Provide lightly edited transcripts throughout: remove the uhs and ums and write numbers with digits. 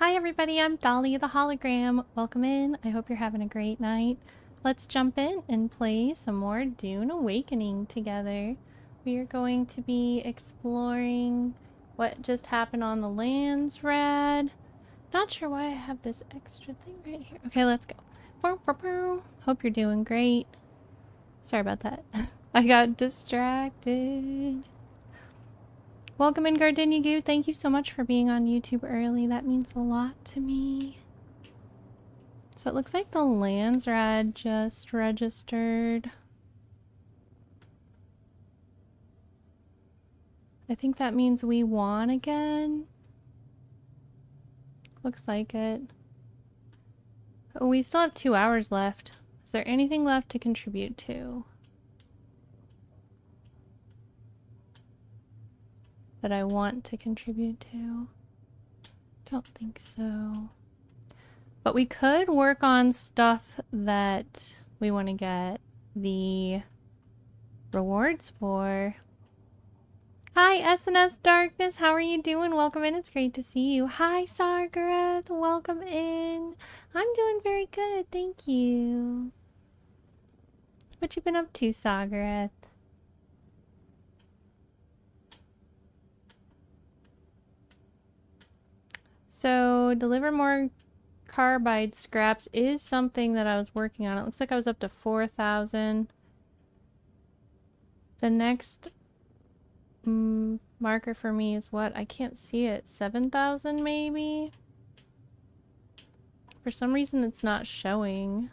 Hi everybody, I'm Dahlia the Hologram. Welcome in. I hope you're having a great night. Let's jump in and play some more Dune Awakening together. We are going to be exploring what just happened on the Landsraad. Not sure why I have this extra thing right here. Okay, let's go. Hope you're doing great. Sorry about that. I got distracted. Welcome in, Gardenia. Thank you so much for being on YouTube early. That means a lot to me. So it looks like the Landsraad just registered. I think that means we won again. Looks like it. Oh, we still have 2 hours left. Is there anything left to contribute to? That I want to contribute to? Don't think so. But we could work on stuff that we want to get the rewards for. Hi, SNS Darkness. How are you doing? Welcome in. It's great to see you. Hi, Sargareth. Welcome in. I'm doing very good. Thank you. What you been up to, Sargareth? So, deliver more carbide scraps is something that I was working on. It looks like I was up to 4,000. The next marker for me is what? I can't see it. 7,000 maybe? For some reason it's not showing.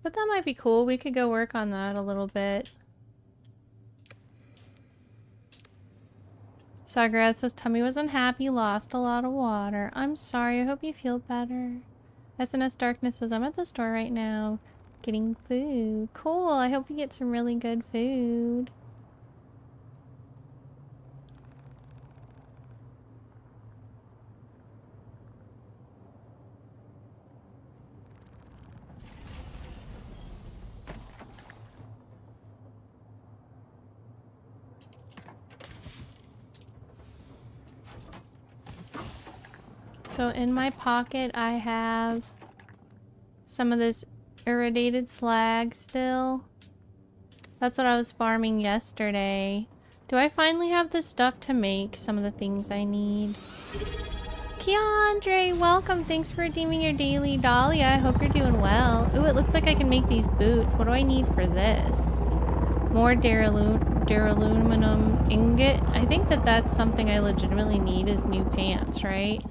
But that might be cool. We could go work on that a little bit. Sagareth says tummy wasn't happy, lost a lot of water. I'm sorry, I hope you feel better. SNS Darkness says I'm at the store right now getting food. Cool, I hope you get some really good food. So in my pocket I have some of this irradiated slag still. That's what I was farming yesterday. Do I finally have the stuff to make some of the things I need? Keandre, welcome. Thanks for redeeming your daily Dahlia. I hope you're doing well. Ooh, it looks like I can make these boots. What do I need for this? More Duraluminum ingot. I think that that's something I legitimately need is new pants, right?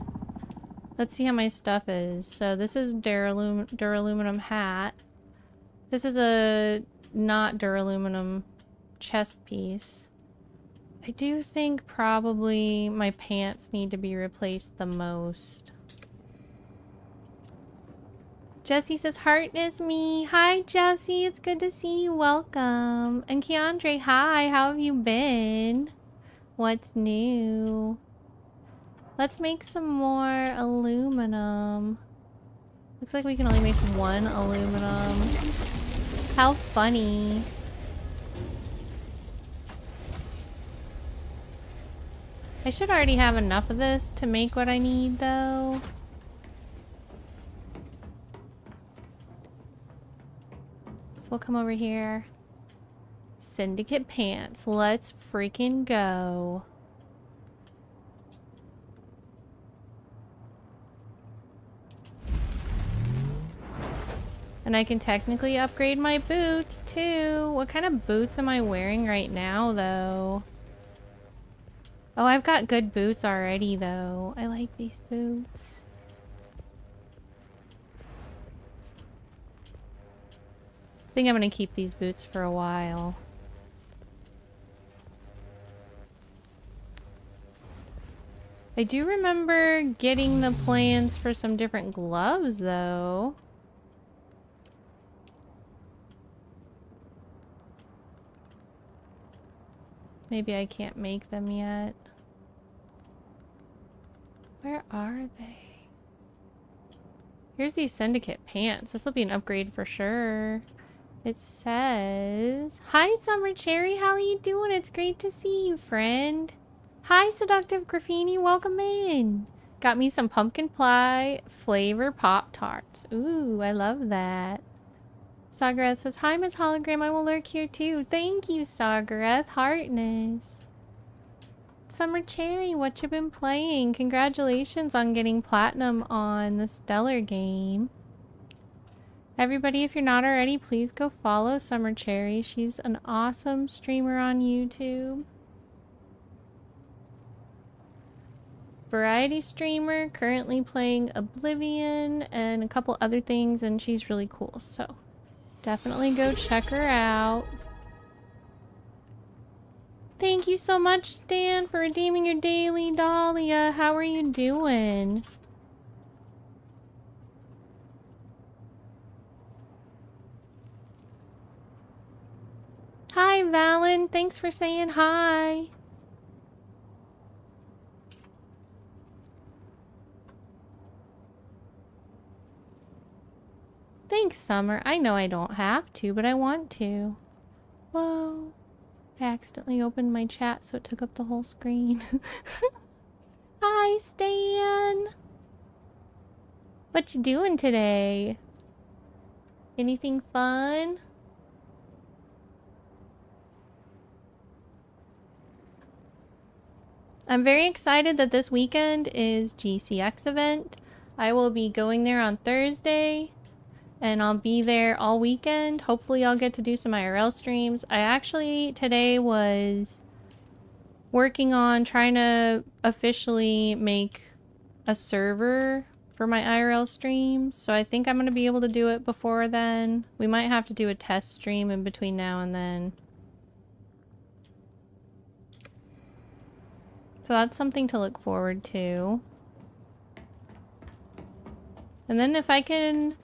Let's see how my stuff is. So this is Duraluminum hat. This is a not Duraluminum chest piece. I do think probably my pants need to be replaced the most. Jessie says, Heartness me. Hi, Jessie. It's good to see you. Welcome. And Keandre, hi. How have you been? What's new? Let's make some more aluminum. Looks like we can only make one aluminum. How funny. I should already have enough of this to make what I need, though. So we'll come over here. Syndicate pants. Let's freaking go. And I can technically upgrade my boots, too. What kind of boots am I wearing right now, though? Oh, I've got good boots already, though. I like these boots. I think I'm gonna keep these boots for a while. I do remember getting the plans for some different gloves, though. Maybe I can't make them yet. Where are they? Here's these syndicate pants. This will be an upgrade for sure. It says, "Hi, Summer Cherry. How are you doing? It's great to see you, friend." Hi, Seductive Graffiti. Welcome in. Got me some pumpkin pie flavor Pop-Tarts. Ooh, I love that. Sagareth says, "Hi, Miss Hologram. I will lurk here too." Thank you, Sagareth. Heartness. Summer Cherry, what you been playing? Congratulations on getting platinum on the Stellar game. Everybody, if you're not already, please go follow Summer Cherry. She's an awesome streamer on YouTube. Variety streamer, currently playing Oblivion and a couple other things, and she's really cool, so definitely go check her out. Thank you so much, Stan, for redeeming your daily Dahlia. How are you doing? Hi, Valen. Thanks for saying hi. Thanks, Summer. I know I don't have to, but I want to. Whoa. I accidentally opened my chat, so it took up the whole screen. Hi, Stan. What you doing today? Anything fun? I'm very excited that this weekend is GCX event. I will be going there on Thursday, and I'll be there all weekend. Hopefully I'll get to do some IRL streams. I actually today was working on trying to officially make a server for my IRL streams, so I think I'm going to be able to do it before then. We might have to do a test stream in between now and then. So that's something to look forward to. And then if I can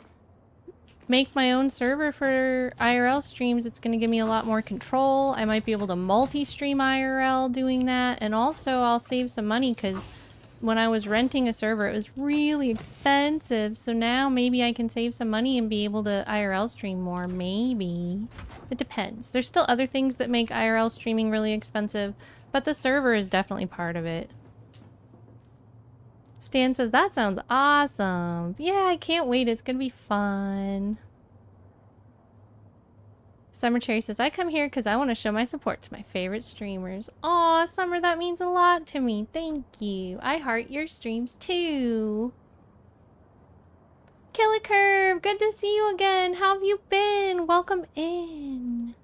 make my own server for IRL streams, it's going to give me a lot more control. I might be able to multi-stream IRL doing that. And also I'll save some money because when I was renting a server, it was really expensive. So now maybe I can save some money and be able to IRL stream more. Maybe. It depends. There's still other things that make IRL streaming really expensive, but the server is definitely part of it. Stan says, that sounds awesome. Yeah, I can't wait. It's gonna be fun. Summer Cherry says, I come here because I want to show my support to my favorite streamers. Aw, Summer, that means a lot to me. Thank you. I heart your streams too. Killer Curve, good to see you again. How have you been? Welcome in.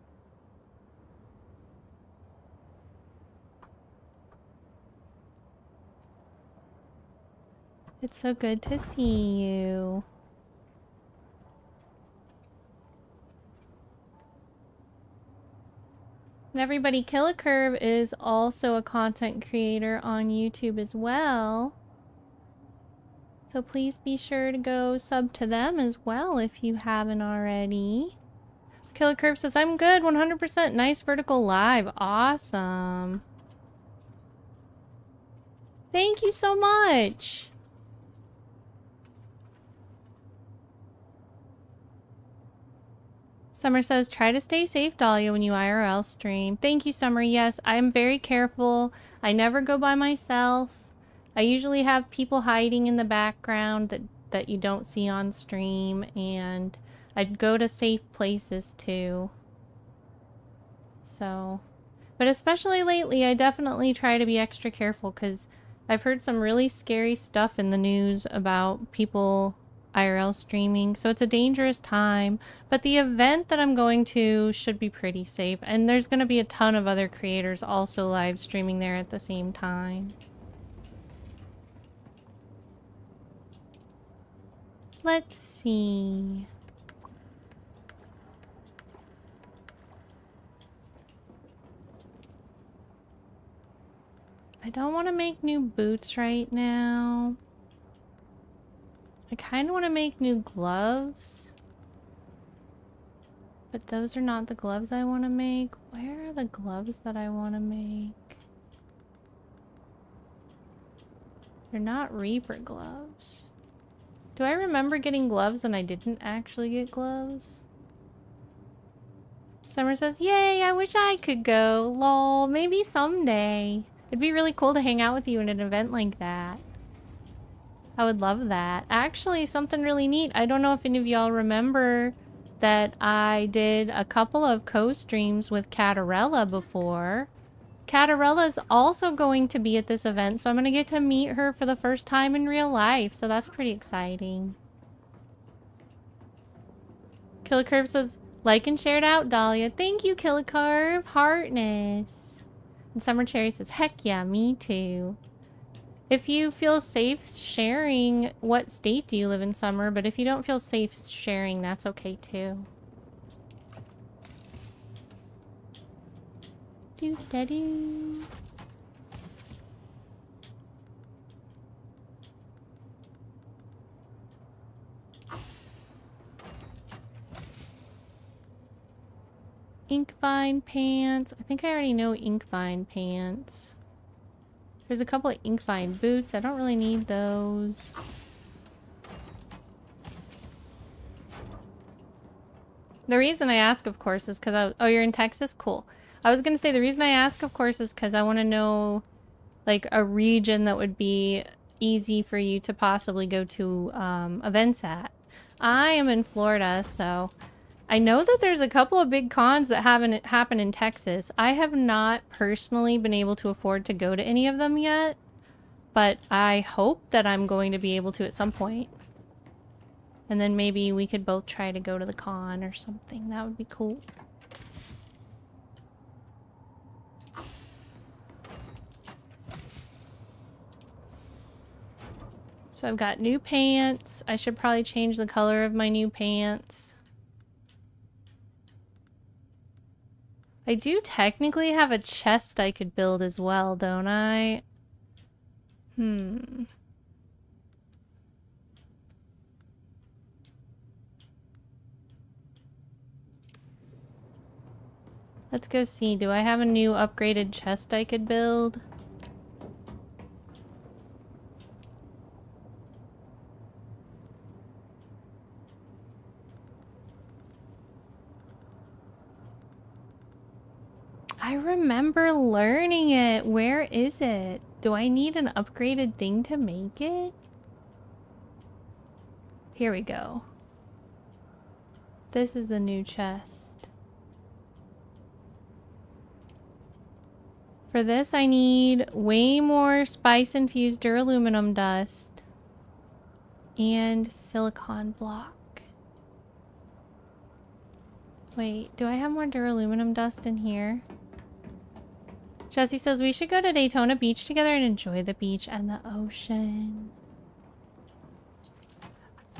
It's so good to see you. And everybody, Killer Curve is also a content creator on YouTube as well. So please be sure to go sub to them as well if you haven't already. Killer Curve says, I'm good, 100%. Nice vertical live. Awesome. Thank you so much. Summer says, try to stay safe, Dahlia, when you IRL stream. Thank you, Summer. Yes, I am very careful. I never go by myself. I usually have people hiding in the background that you don't see on stream, and I'd go to safe places too. So, but especially lately, I definitely try to be extra careful because I've heard some really scary stuff in the news about people IRL streaming, so it's a dangerous time. But the event that I'm going to should be pretty safe, and there's going to be a ton of other creators also live streaming there at the same time. Let's see. I don't want to make new boots right now. I kind of want to make new gloves. But those are not the gloves I want to make. Where are the gloves that I want to make? They're not Reaper gloves. Do I remember getting gloves and I didn't actually get gloves? Summer says, yay, I wish I could go. Lol, maybe someday. It'd be really cool to hang out with you in an event like that. I would love that. Actually, something really neat. I don't know if any of y'all remember that I did a couple of co-streams with Catarella before. Catarella's also going to be at this event, so I'm going to get to meet her for the first time in real life, so that's pretty exciting. Killicurve says, like and shared out, Dahlia. Thank you, Killicurve. Heartness. And Summer Cherry says, heck yeah, me too. If you feel safe sharing, what state do you live in, Summer? But if you don't feel safe sharing, that's okay too. Do-da-doo. Inkvine pants. I think I already know Inkvine pants. There's a couple of Inkvine boots. I don't really need those. The reason I ask, of course, is because oh, you're in Texas? Cool. I was going to say the reason I ask, of course, is because I want to know, like, a region that would be easy for you to possibly go to events at. I am in Florida, so I know that there's a couple of big cons that haven't happened in Texas. I have not personally been able to afford to go to any of them yet, but I hope that I'm going to be able to at some point. And then maybe we could both try to go to the con or something. That would be cool. So I've got new pants. I should probably change the color of my new pants. I do technically have a chest I could build as well, don't I? Let's go see. Do I have a new upgraded chest I could build? I remember learning it. Where is it? Do I need an upgraded thing to make it? Here we go. This is the new chest. For this, I need way more spice-infused Duraluminum dust and silicon block. Wait, do I have more Duraluminum dust in here? Jesse says we should go to Daytona Beach together and enjoy the beach and the ocean.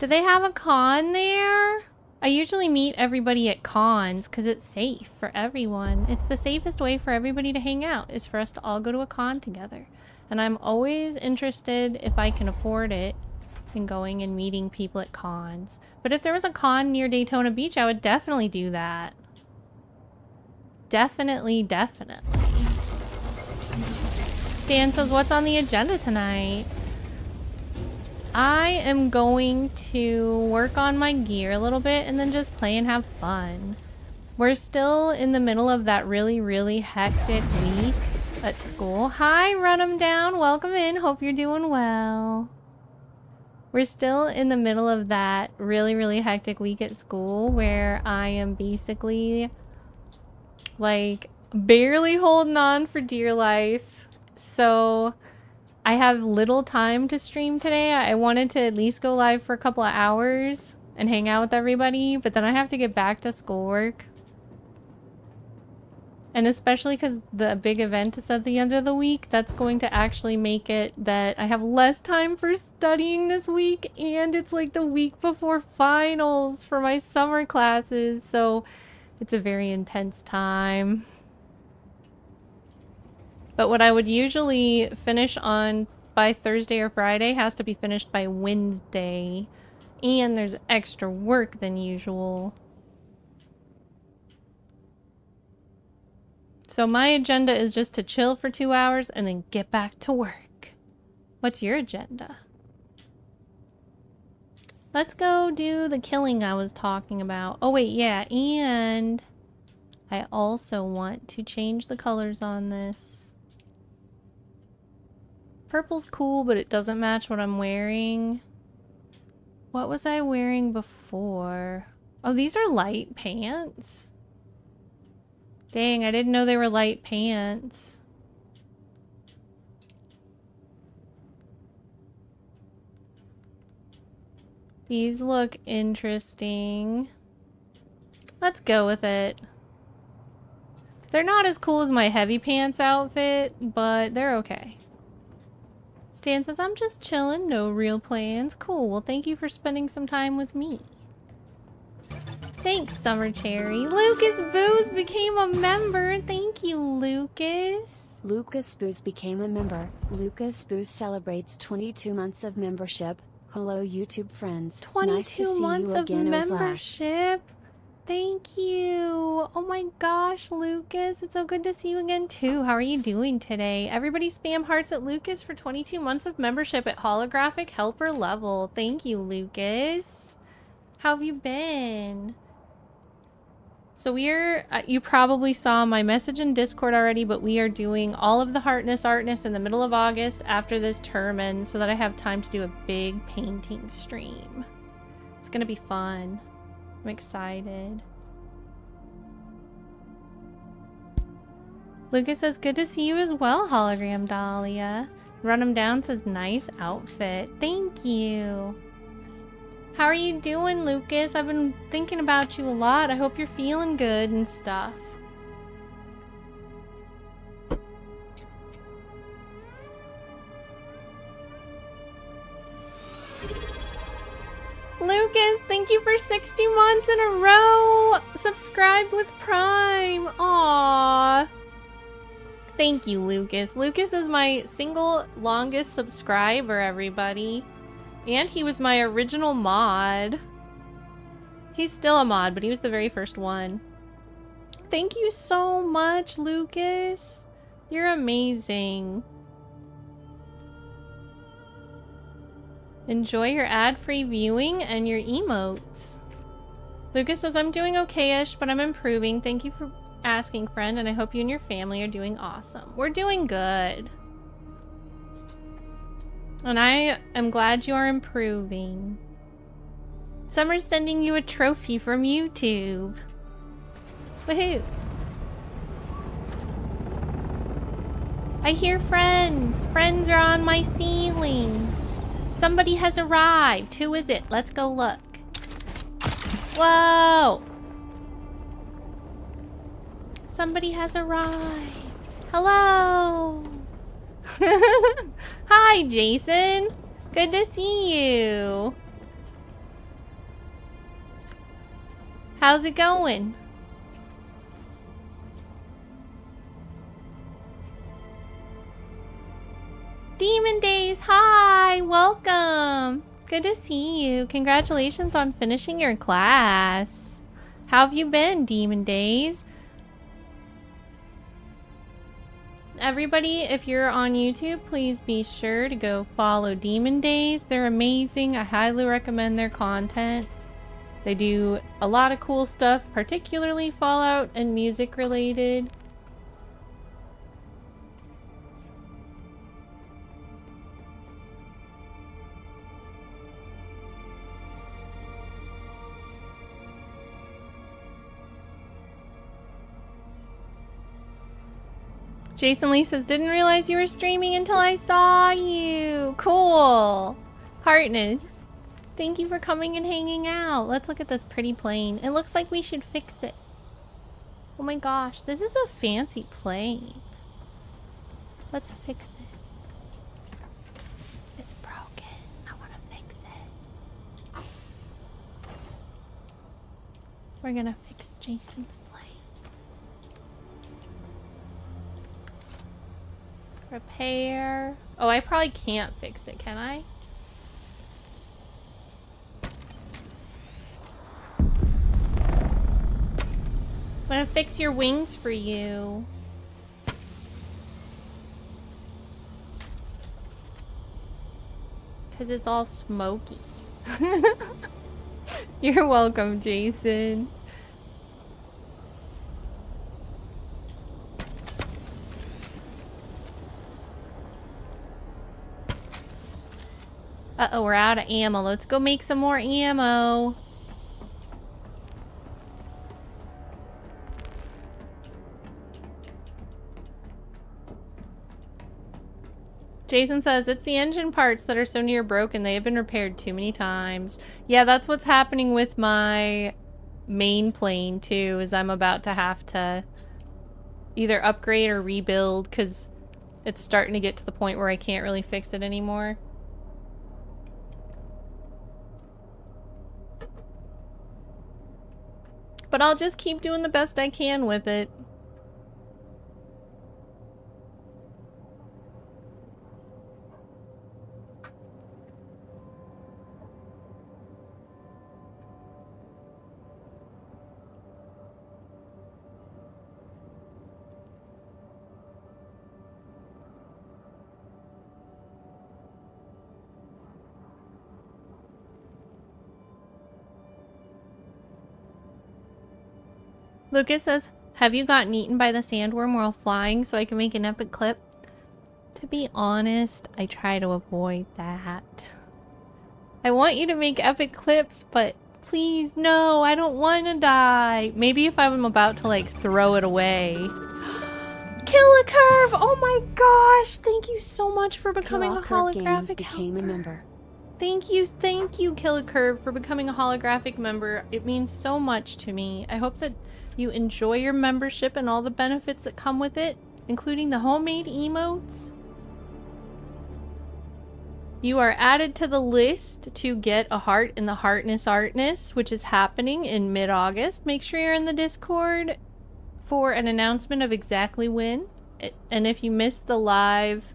Do they have a con there? I usually meet everybody at cons because it's safe for everyone. It's the safest way for everybody to hang out is for us to all go to a con together. And I'm always interested, if I can afford it, in going and meeting people at cons. But if there was a con near Daytona Beach, I would definitely do that. Definitely, definitely. Stan says, what's on the agenda tonight? I am going to work on my gear a little bit and then just play and have fun. We're still in the middle of that really, really hectic week at school. Hi, Run 'em Down. Welcome in. Hope you're doing well. We're still in the middle of that really, really hectic week at school where I am basically, like, barely holding on for dear life. So I have little time to stream today. I wanted to at least go live for a couple of hours and hang out with everybody, but then I have to get back to schoolwork. And especially because the big event is at the end of the week, that's going to actually make it that I have less time for studying this week, and it's like the week before finals for my summer classes, so it's a very intense time. But what I would usually finish on by Thursday or Friday has to be finished by Wednesday. And there's extra work than usual. So my agenda is just to chill for 2 hours and then get back to work. What's your agenda? Let's go do the killing I was talking about. Oh wait, yeah, and I also want to change the colors on this. Purple's cool, but it doesn't match what I'm wearing. What was I wearing before? Oh, these are light pants. Dang, I didn't know they were light pants. These look interesting. Let's go with it. They're not as cool as my heavy pants outfit, but they're okay. Stan says, I'm just chilling, no real plans. Cool, well thank you for spending some time with me. Thanks, Summer Cherry. Lucas Booze became a member. Thank you, Lucas. Lucas Booze became a member. Lucas Booze celebrates 22 months of membership. Hello, YouTube friends. 22 nice to see months you of again, membership. Thank you. Oh my gosh, Lucas. It's so good to see you again, too. How are you doing today? Everybody spam hearts at Lucas for 22 months of membership at holographic helper level. Thank you, Lucas. How have you been? So we're, you probably saw my message in Discord already, but we are doing all of the Artness in the middle of August after this term ends so that I have time to do a big painting stream. It's gonna be fun. I'm excited. Lucas says, good to see you as well, Hologram Dahlia. Run 'em Down says, nice outfit. Thank you. How are you doing, Lucas? I've been thinking about you a lot. I hope you're feeling good and stuff. Lucas, thank you for 60 months in a row. Subscribed with Prime. Aww. Thank you, Lucas. Lucas is my single longest subscriber, everybody. And he was my original mod. He's still a mod, but he was the very first one. Thank you so much, Lucas. You're amazing. Enjoy your ad-free viewing and your emotes. Lucas says, I'm doing okay-ish, but I'm improving. Thank you for asking, friend, and I hope you and your family are doing awesome. We're doing good. And I am glad you are improving. Summer's sending you a trophy from YouTube. Woohoo! I hear friends. Friends are on my ceiling. Somebody has arrived. Who is it? Let's go look. Whoa! Somebody has arrived. Hello! Hi, Jason. Good to see you. How's it going? Demon Days, hi, welcome. Good to see you. Congratulations on finishing your class. How have you been, Demon Days? Everybody, if you're on YouTube, please be sure to go follow Demon Days. They're amazing. I highly recommend their content. They do a lot of cool stuff, particularly Fallout and music related. Jason Lee says, didn't realize you were streaming until I saw you. Cool. Heartness. Thank you for coming and hanging out. Let's look at this pretty plane. It looks like we should fix it. Oh my gosh, this is a fancy plane. Let's fix it. It's broken. I want to fix it. We're gonna fix Jason's plane. Repair. Oh, I probably can't fix it, can I? I'm gonna fix your wings for you. Because it's all smoky. You're welcome, Jason. Uh-oh, we're out of ammo. Let's go make some more ammo. Jason says, it's the engine parts that are so near broken. They have been repaired too many times. Yeah, that's what's happening with my main plane, too, is I'm about to have to either upgrade or rebuild, because it's starting to get to the point where I can't really fix it anymore. But I'll just keep doing the best I can with it. Lucas says, have you gotten eaten by the sandworm while flying so I can make an epic clip? To be honest, I try to avoid that. I want you to make epic clips, but please, no, I don't want to die. Maybe if I'm about to, like, throw it away. Kill a Curve! Oh my gosh! Thank you so much for becoming a holographic became a member. Thank you, Kill a Curve, for becoming a holographic member. It means so much to me. I hope that you enjoy your membership and all the benefits that come with it, including the homemade emotes. You are added to the list to get a heart in the Heartness Artness, which is happening in mid-August. Make sure you're in the Discord for an announcement of exactly when. And if you missed the live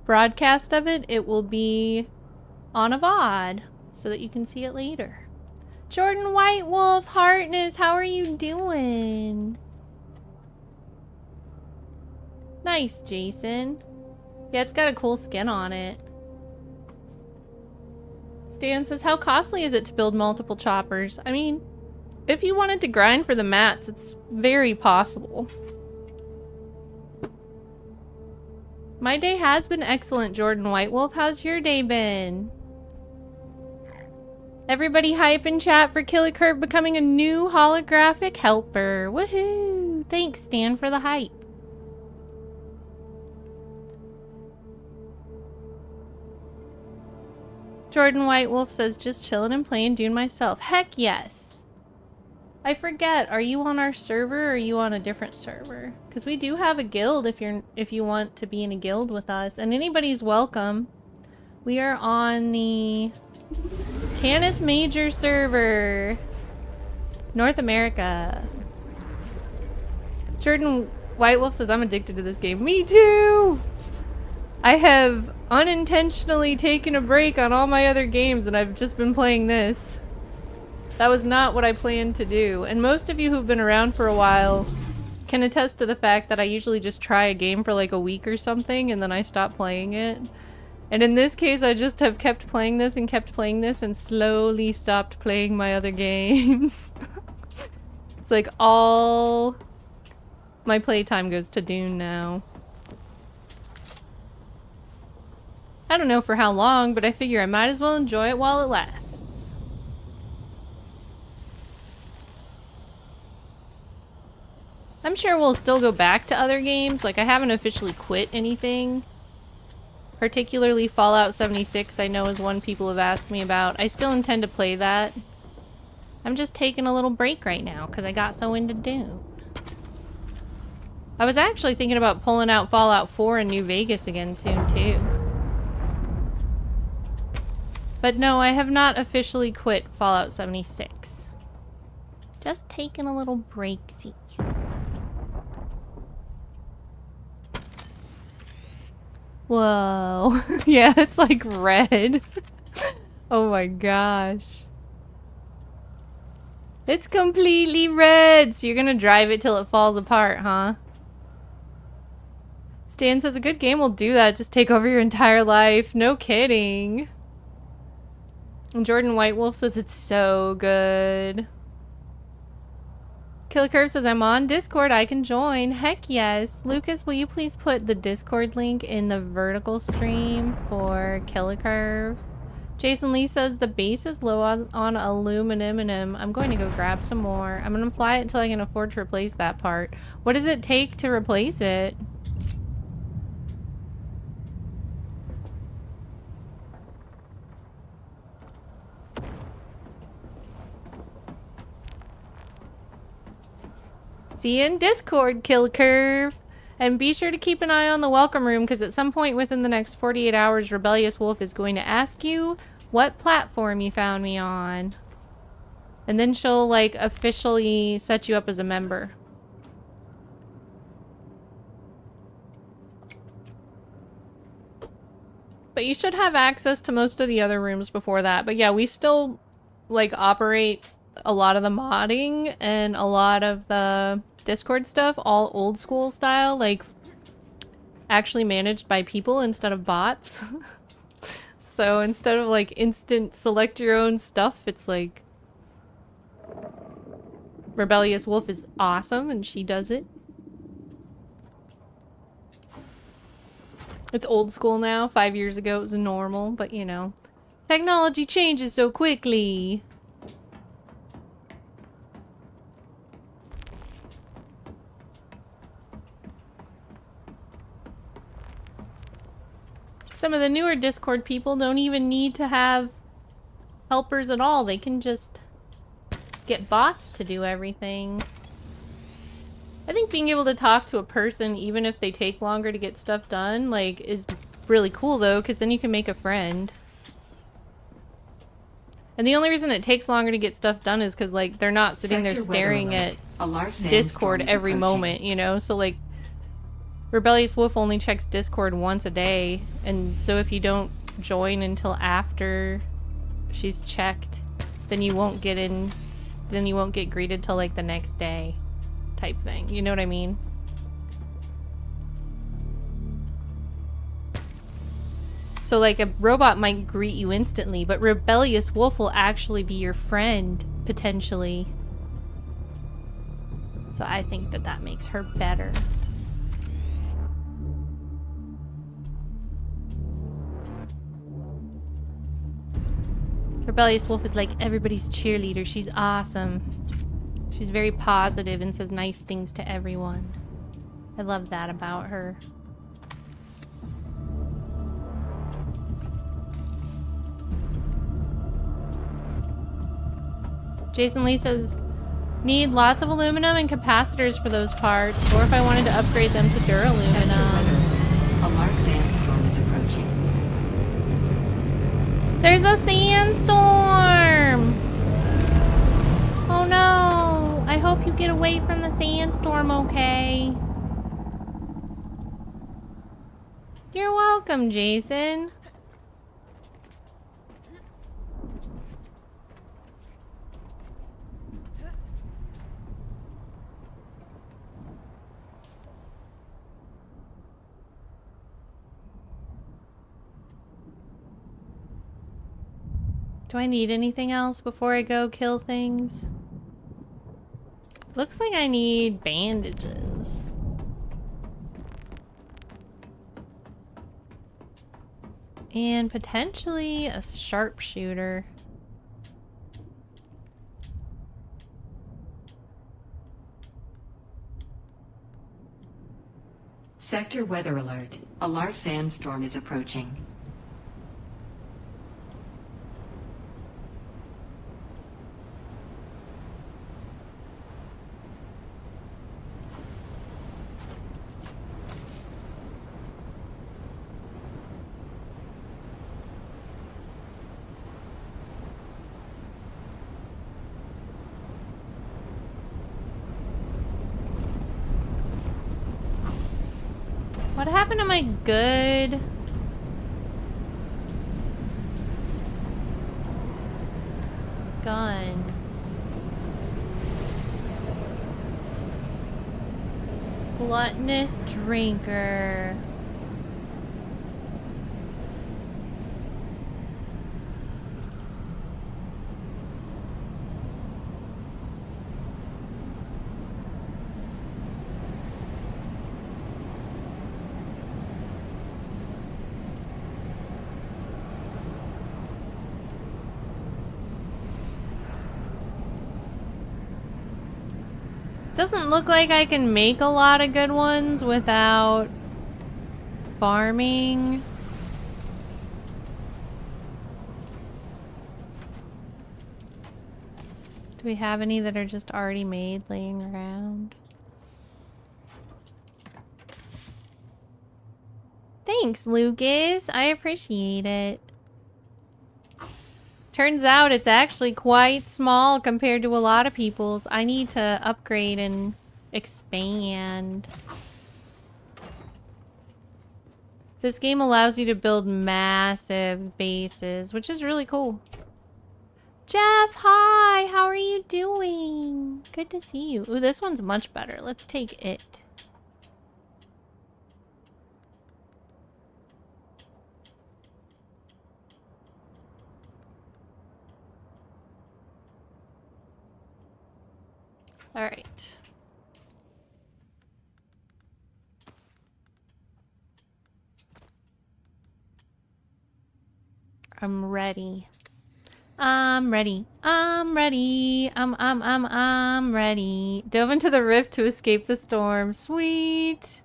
broadcast of it, it will be on a VOD so that you can see it later. Jordan White Wolf, Heartness, how are you doing? Nice, Jason. Yeah, it's got a cool skin on it. Stan says, how costly is it to build multiple choppers? I mean, if you wanted to grind for the mats, it's very possible. My day has been excellent, Jordan White Wolf. How's your day been? Everybody hype in chat for Killer Curve becoming a new holographic helper. Woohoo! Thanks, Stan, for the hype. Jordan White Wolf says, just chilling and playing Dune myself. Heck yes. I forget, are you on our server or are you on a different server? Because we do have a guild if you want to be in a guild with us. And anybody's welcome. We are on the Canis Major server, North America. Jordan White Wolf says, I'm addicted to this game. Me too! I have unintentionally taken a break on all my other games and I've just been playing this. That was not what I planned to do. And most of you who've been around for a while can attest to the fact that I usually just try a game for like a week or something and then I stop playing it. And in this case, I just have kept playing this and slowly stopped playing my other games. It's like all my playtime goes to Dune now. I don't know for how long, but I figure I might as well enjoy it while it lasts. I'm sure we'll still go back to other games. Like, I haven't officially quit anything. Particularly Fallout 76, I know is one people have asked me about. I still intend to play that. I'm just taking a little break right now because I got so into Dune. I was actually thinking about pulling out Fallout 4 in New Vegas again soon too. But no, I have not officially quit Fallout 76. Just taking a little break-see. Whoa. Yeah, it's like red. Oh my gosh. It's completely red! So you're gonna drive it till it falls apart, huh? Stan says a good game will do that. Just take over your entire life. No kidding. And Jordan Whitewolf says it's so good. Killer Curve says, I'm on Discord. I can join. Heck yes. Lucas, will you please put the Discord link in the vertical stream for Killer Curve? Jason Lee says, the base is low on aluminum. I'm going to go grab some more. I'm going to fly it until I can afford to replace that part. What does it take to replace it? See you in Discord, Kill Curve. And be sure to keep an eye on the welcome room, because at some point within the next 48 hours, Rebellious Wolf is going to ask you what platform you found me on. And then she'll, like, officially set you up as a member. But you should have access to most of the other rooms before that. But yeah, we still, like, operate a lot of the modding and a lot of the Discord stuff, all old school style, like actually managed by people instead of bots. So instead of like instant select your own stuff, it's like Rebellious Wolf is awesome and she does it. It's old school now. 5 years ago it was normal, but you know, technology changes so quickly. Some of the newer Discord people don't even need to have helpers at all. They can just get bots to do everything. I think being able to talk to a person, even if they take longer to get stuff done, like, is really cool though, because then you can make a friend. And the only reason it takes longer to get stuff done is because, like, they're not sitting there staring at Discord every moment, you know? So, like, Rebellious Wolf only checks Discord once a day, and so if you don't join until after she's checked, then you won't get in, then you won't get greeted till like the next day type thing. You know what I mean? So like a robot might greet you instantly, but Rebellious Wolf will actually be your friend, potentially. So I think that that makes her better. Rebellious Wolf is like everybody's cheerleader. She's awesome. She's very positive and says nice things to everyone. I love that about her. Jason Lee says, need lots of aluminum and capacitors for those parts, or if I wanted to upgrade them to Duraluminum. A large sandstorm is approaching. There's a sandstorm! Oh no! I hope you get away from the sandstorm, okay? You're welcome, Jason. Do I need anything else before I go kill things? Looks like I need bandages. And potentially a sharpshooter. Sector weather alert. A large sandstorm is approaching. What happened to my good gun? Gluttonous drinker. Doesn't look like I can make a lot of good ones without farming. Do we have any that are just already made laying around? Thanks, Lucas. I appreciate it. Turns out it's actually quite small compared to a lot of people's. I need to upgrade and expand. This game allows you to build massive bases, which is really cool. Jeff, hi! How are you doing? Good to see you. Ooh, this one's much better. Let's take it. All right. I'm ready. I'm ready. I'm ready. I'm ready. Dove into the rift to escape the storm. Sweet.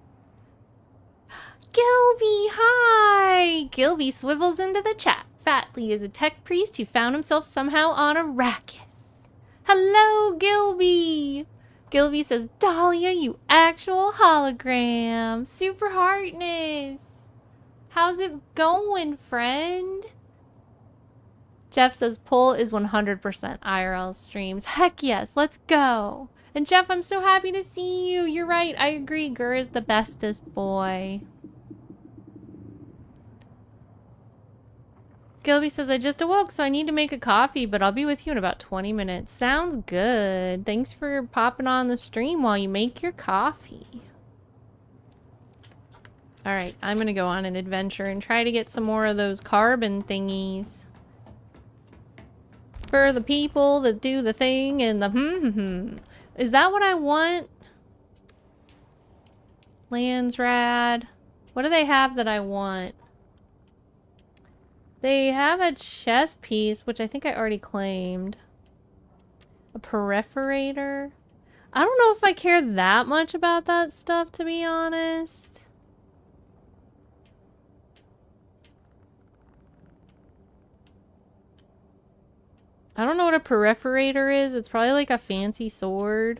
Gilby, hi! Gilby swivels into the chat. Fatly is a tech priest who found himself somehow on Arrakis. Hello, Gilby! Gilby says, Dahlia, you actual hologram. Super heartness. How's it going, friend? Jeff says, poll is 100% IRL streams. Heck yes, let's go. And Jeff, I'm so happy to see you. You're right, I agree. Gir is the bestest boy. Gilby says, I just awoke, so I need to make a coffee, but I'll be with you in about 20 minutes. Sounds good. Thanks for popping on the stream while you make your coffee. Alright, I'm gonna go on an adventure and try to get some more of those carbon thingies. For the people that do the thing and the Is that what I want? Landsraad. What do they have that I want? They have a chest piece, which I think I already claimed. A perforator. I don't know if I care that much about that stuff, to be honest. I don't know what a perforator is. It's probably like a fancy sword.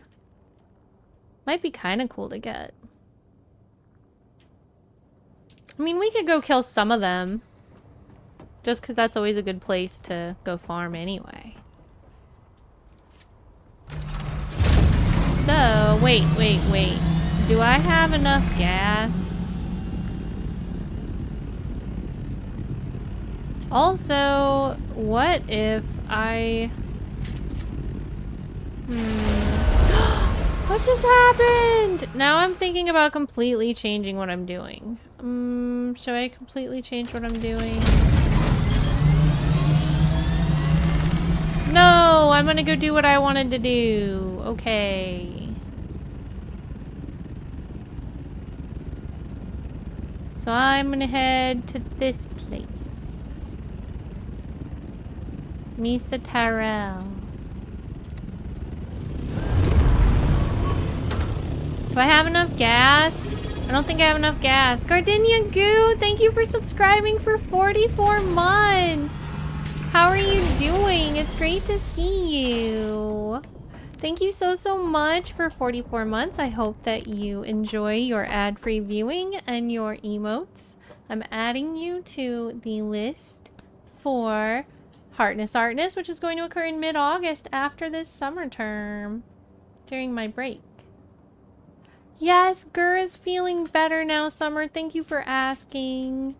Might be kind of cool to get. I mean, we could go kill some of them. Just because that's always a good place to go farm anyway. So, wait. Do I have enough gas? Also, what if I... What just happened? Now I'm thinking about completely changing what I'm doing. Should I completely change what I'm doing? No, I'm gonna go do what I wanted to do. Okay. So I'm gonna head to this place. Misa Tyrell. Do I have enough gas? I don't think I have enough gas. Gardenia Goo, thank you for subscribing for 44 months. How are you doing? It's great to see you. Thank you so much for 44 months. I hope that you enjoy your ad-free viewing and your emotes. I'm adding you to the list for Heartness, which is going to occur in mid-August after this summer term, during my break. Yes, Gir is feeling better now, Summer. Thank you for asking.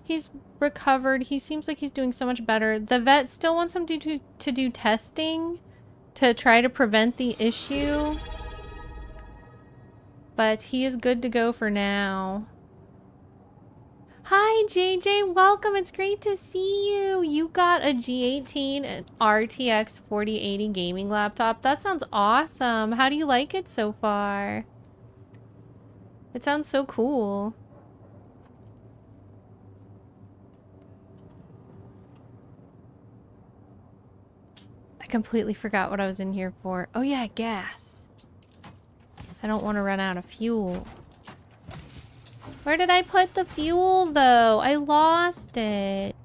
He's recovered. He seems like he's doing so much better. The vet still wants him to do testing to try to prevent the issue. But he is good to go for now. Hi, JJ. Welcome. It's great to see you. You got a G18 RTX 4080 gaming laptop. That sounds awesome. How do you like it so far? It sounds so cool. I completely forgot what I was in here for. Oh yeah, gas. I don't want to run out of fuel. Where did I put the fuel, though? I lost it.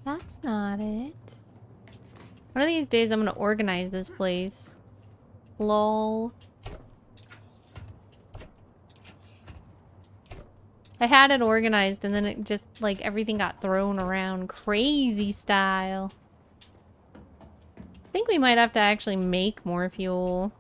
That's not it. One of these days I'm gonna organize this place. Lol. I had it organized and then it just, like, everything got thrown around crazy style. I think we might have to actually make more fuel.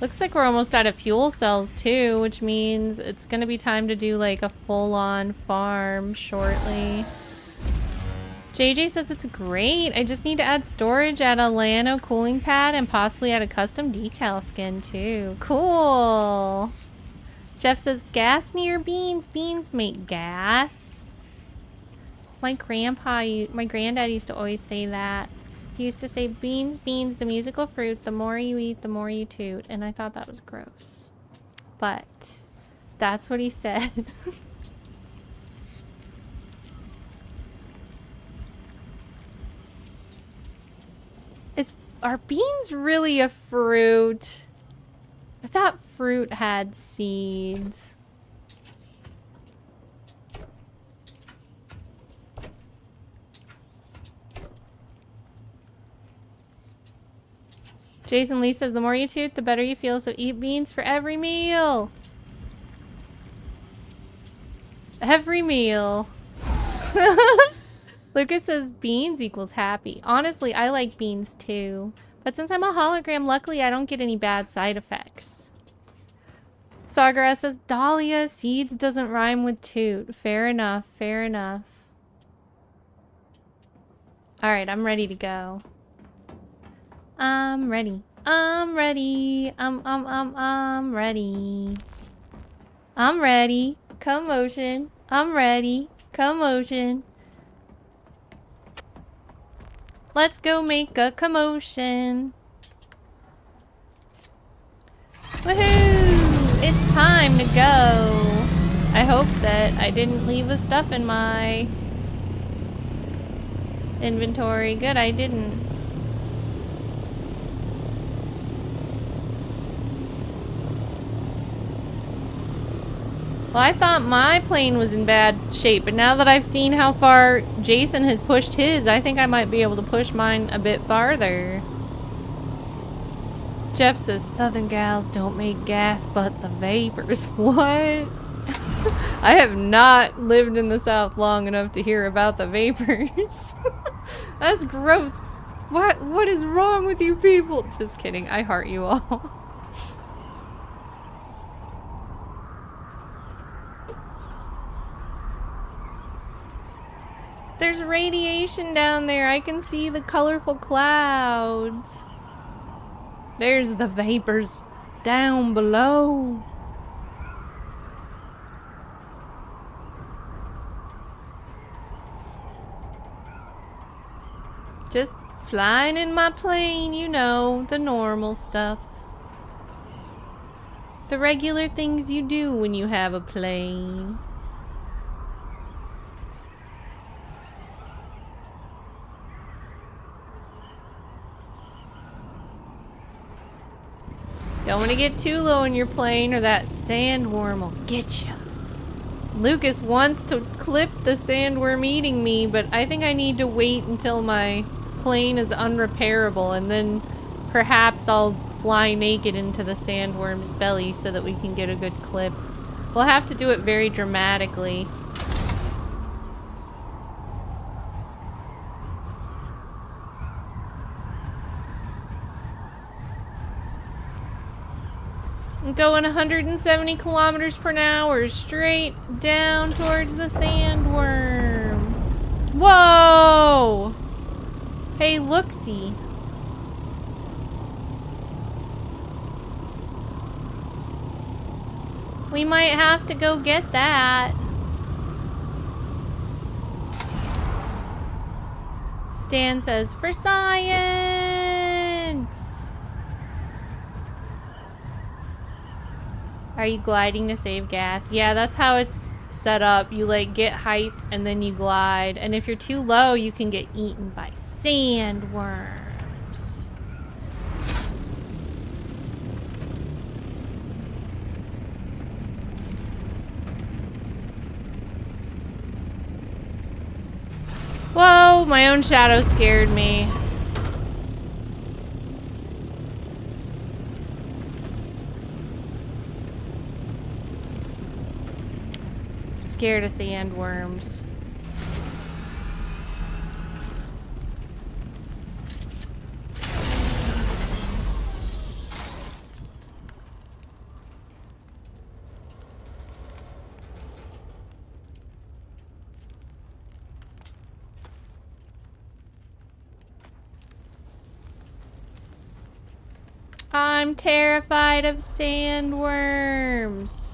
Looks like we're almost out of fuel cells too, which means it's gonna be time to do like a full-on farm shortly. JJ says it's great. I just need to add storage, add a Lano cooling pad, and possibly add a custom decal skin too. Cool. Jeff says gas near beans. Beans make gas. My granddad used to always say that. He used to say, beans, beans, the musical fruit, the more you eat, the more you toot. And I thought that was gross. But that's what he said. Are beans really a fruit? I thought fruit had seeds. Jason Lee says, the more you toot, the better you feel, so eat beans for every meal. Every meal. Lucas says, beans equals happy. Honestly, I like beans too. But since I'm a hologram, luckily I don't get any bad side effects. Sagara says, Dahlia, seeds doesn't rhyme with toot. Fair enough, fair enough. Alright, I'm ready to go. I'm ready. I'm ready. I'm ready. I'm ready. Commotion. I'm ready. Commotion. Let's go make a commotion. Woohoo! It's time to go. I hope that I didn't leave the stuff in my inventory. Good, I didn't. Well, I thought my plane was in bad shape, but now that I've seen how far Jason has pushed his, I think I might be able to push mine a bit farther. Jeff says, Southern gals don't make gas but the vapors. What? I have not lived in the South long enough to hear about the vapors. That's gross. What is wrong with you people? Just kidding. I heart you all. There's radiation down there. I can see the colorful clouds. There's the vapors down below. Just flying in my plane, you know, the normal stuff. The regular things you do when you have a plane. Don't want to get too low in your plane or that sandworm will get you. Lucas wants to clip the sandworm eating me, but I think I need to wait until my plane is unrepairable and then perhaps I'll fly naked into the sandworm's belly so that we can get a good clip. We'll have to do it very dramatically. I'm going 170 kilometers per hour straight down towards the sandworm. Whoa! Hey, look-see. We might have to go get that. Stan says, for science! Are you gliding to save gas? Yeah, that's how it's set up. You like get height and then you glide. And if you're too low, you can get eaten by sandworms. Whoa, my own shadow scared me. Scared of sandworms. I'm terrified of sandworms.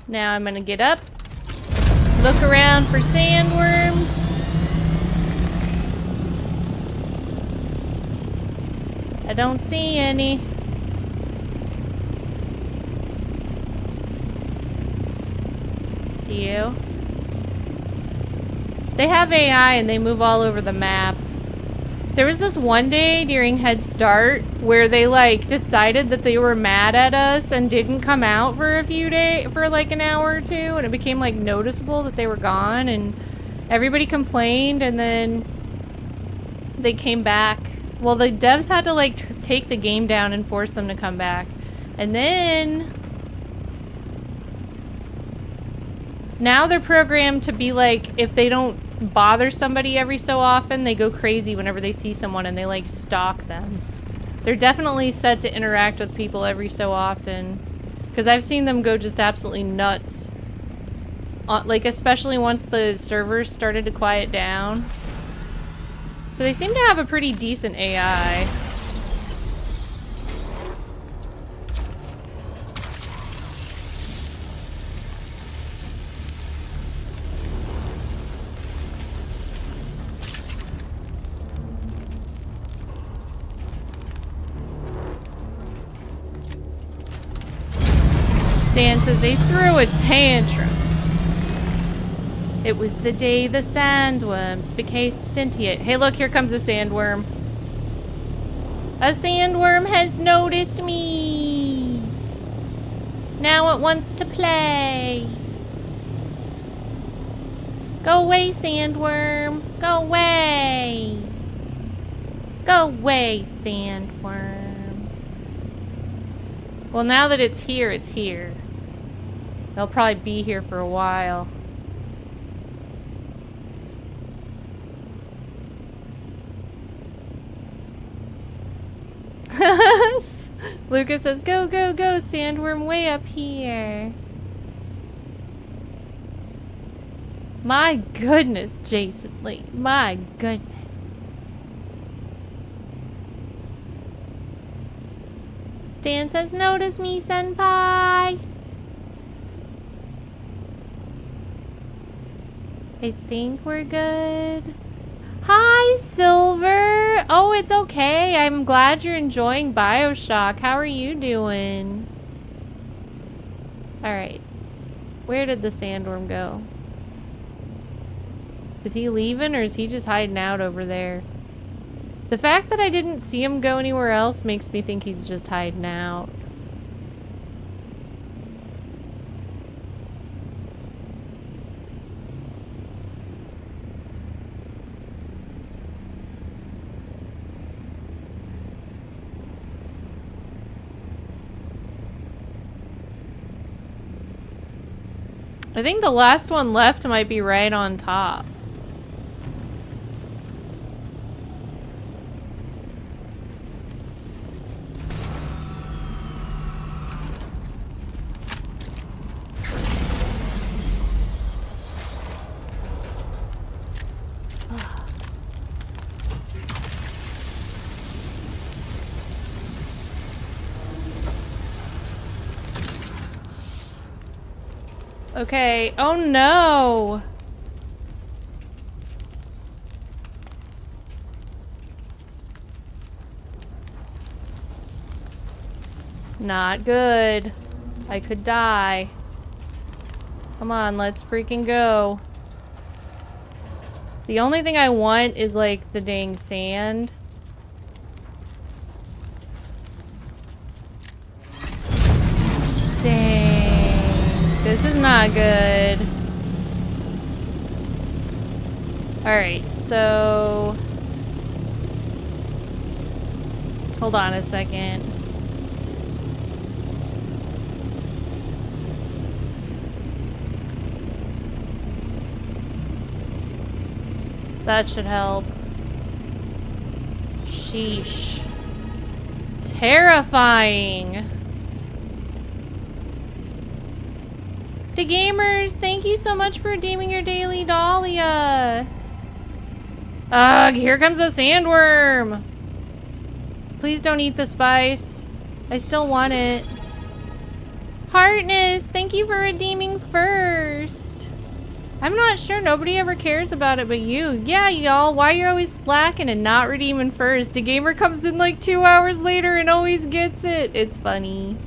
Now I'm gonna get up, look around for sandworms. I don't see any. Do you? They have AI and they move all over the map. There was this one day during Head Start where they like decided that they were mad at us and didn't come out for a few days, for like an hour or two, and it became like noticeable that they were gone and everybody complained, and then they came back. Well, the devs had to like take the game down and force them to come back. And then now they're programmed to be like, if they don't bother somebody every so often, they go crazy whenever they see someone and they like stalk them. They're definitely set to interact with people every so often, because I've seen them go just absolutely nuts. Like especially once the servers started to quiet down. So they seem to have a pretty decent AI. Stan says they threw a tantrum. It was the day the sandworms became sentient. Hey, look, here comes a sandworm. A sandworm has noticed me. Now it wants to play. Go away, sandworm. Go away. Go away, sandworm. Well, now that it's here, it's here. They'll probably be here for a while. Lucas says, go, go, go, sandworm way up here. My goodness, Jason Lee. My goodness. Stan says, notice me, senpai. I think we're good. Hi, Silver. Oh, it's okay. I'm glad you're enjoying BioShock. How are you doing? Alright. Where did the sandworm go? Is he leaving or is he just hiding out over there? The fact that I didn't see him go anywhere else makes me think he's just hiding out. I think the last one left might be right on top. Okay. Oh no! Not good. I could die. Come on, let's freaking go. The only thing I want is like the dang sand. Dang. This is not good. Alright, so... hold on a second. That should help. Sheesh. Terrifying. To gamers, thank you so much for redeeming your daily Dahlia. Ugh, here comes a sandworm. Please don't eat the spice. I still want it. Heartness, thank you for redeeming first. I'm not sure, nobody ever cares about it but you. Yeah, y'all, why you're always slacking and not redeeming first? The gamer comes in like 2 hours later and always gets it. It's funny.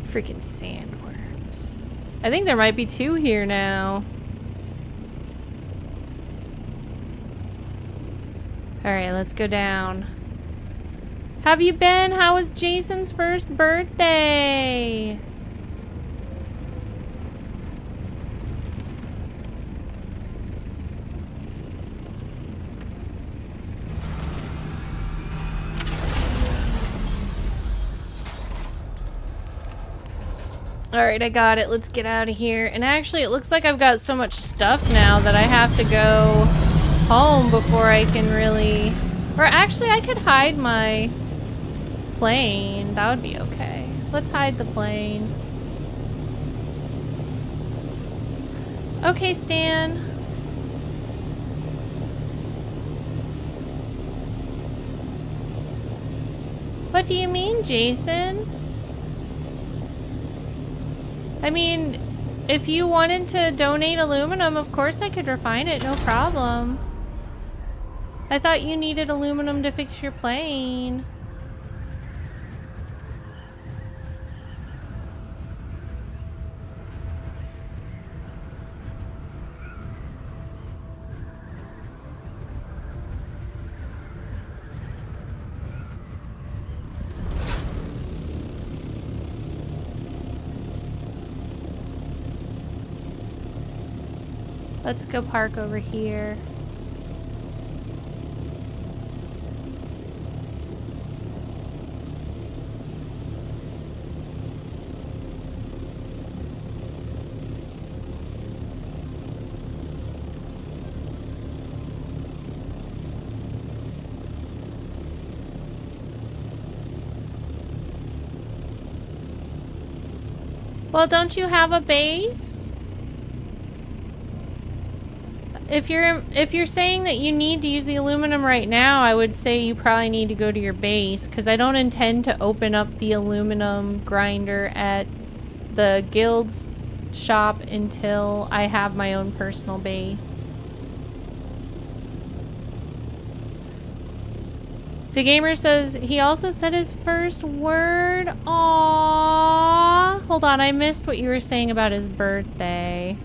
Freaking sandworms. I think there might be 2 here now. Alright, let's go down. Have you been? How was Jason's first birthday? Alright, I got it. Let's get out of here. And actually, it looks like I've got so much stuff now that I have to go home before I can really... or actually, I could hide my plane. That would be okay. Let's hide the plane. Okay, Stan. What do you mean, Jason? I mean, if you wanted to donate aluminum, of course I could refine it, no problem. I thought you needed aluminum to fix your plane. Let's go park over here. Well, don't you have a base? If you're saying that you need to use the aluminum right now, I would say you probably need to go to your base, because I don't intend to open up the aluminum grinder at the guild's shop until I have my own personal base. The gamer says he also said his first word. Aww. Hold on, I missed what you were saying about his birthday.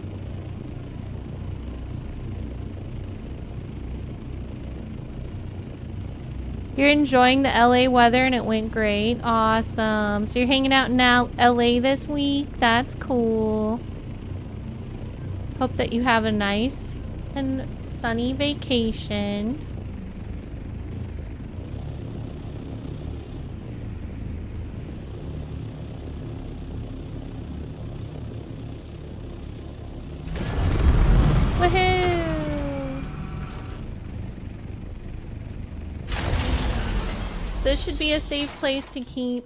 You're enjoying the LA weather and it went great. Awesome. So you're hanging out in LA this week? That's cool. Hope that you have a nice and sunny vacation. Woohoo! This should be a safe place to keep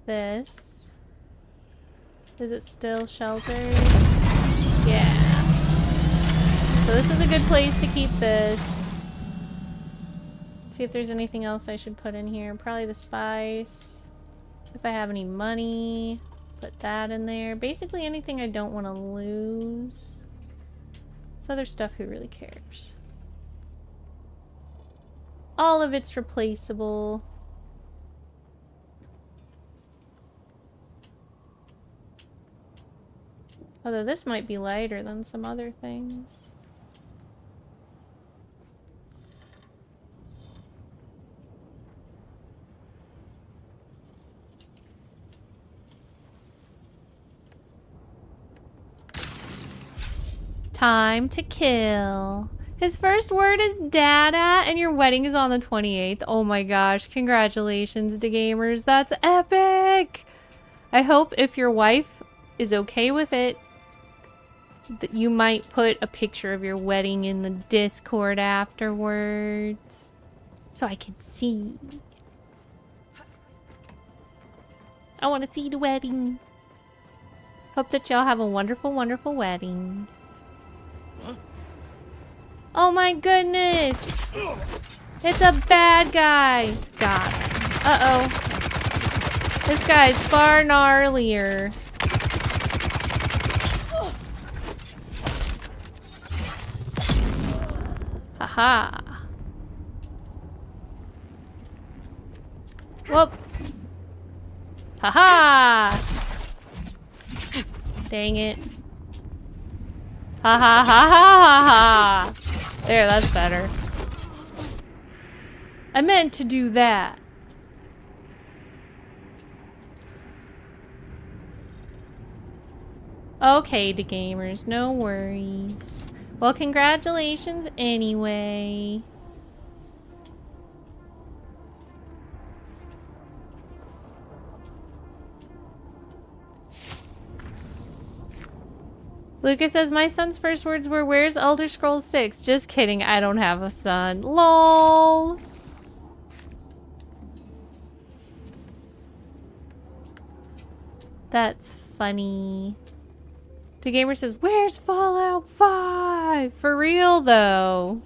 this. Is it still sheltered? Yeah. So this is a good place to keep this. Let's see if there's anything else I should put in here. Probably the spice. If I have any money, put that in there. Basically anything I don't want to lose. This other stuff, who really cares? All of it's replaceable. Although this might be lighter than some other things. Time to kill. His first word is dada, and your wedding is on the 28th. Oh my gosh, congratulations to gamers. That's epic! I hope if your wife is okay with it, that you might put a picture of your wedding in the Discord afterwards. So I can see. I want to see the wedding. Hope that y'all have a wonderful, wonderful wedding. Oh my goodness! It's a bad guy! God. Uh-oh. This guy's far gnarlier. Haha. Whoop. Haha! Dang it. Ha ha ha ha ha! There, that's better. I meant to do that. Okay, the gamers, no worries. Well, congratulations anyway. Lucas says, my son's first words were, where's Elder Scrolls 6? Just kidding, I don't have a son. LOL! That's funny. The gamer says, where's Fallout 5? For real, though.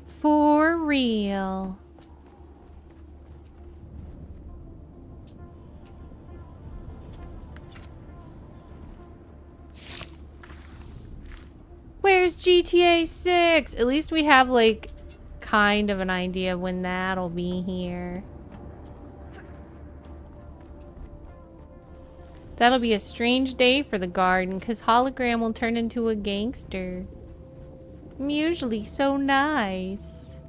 For real. Where's GTA 6? At least we have, like, kind of an idea of when that'll be here. That'll be a strange day for the garden, because Hologram will turn into a gangster. I'm usually so nice.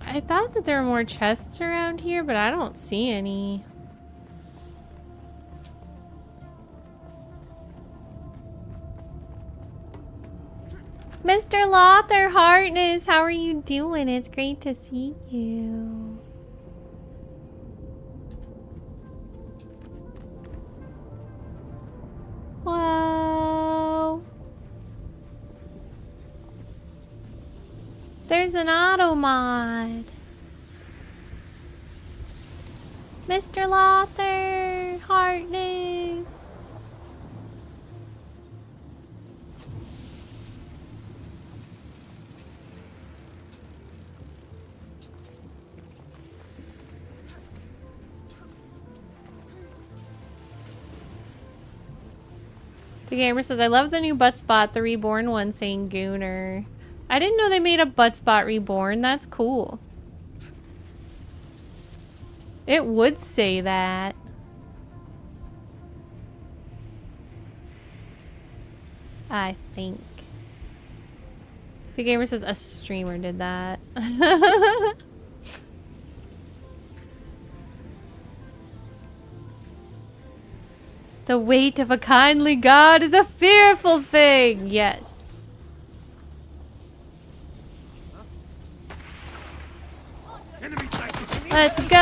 I thought that there were more chests around here, but I don't see any. Mr. Lothar Hartness, how are you doing? It's great to see you. Whoa. There's an auto mod. Mr. Lothar Hartness. The gamer says, I love the new butt spot, the reborn one saying Gooner. I didn't know they made a butt spot reborn. That's cool. It would say that. I think. The gamer says a streamer did that. The weight of a kindly God is a fearful thing. Yes. Let's go!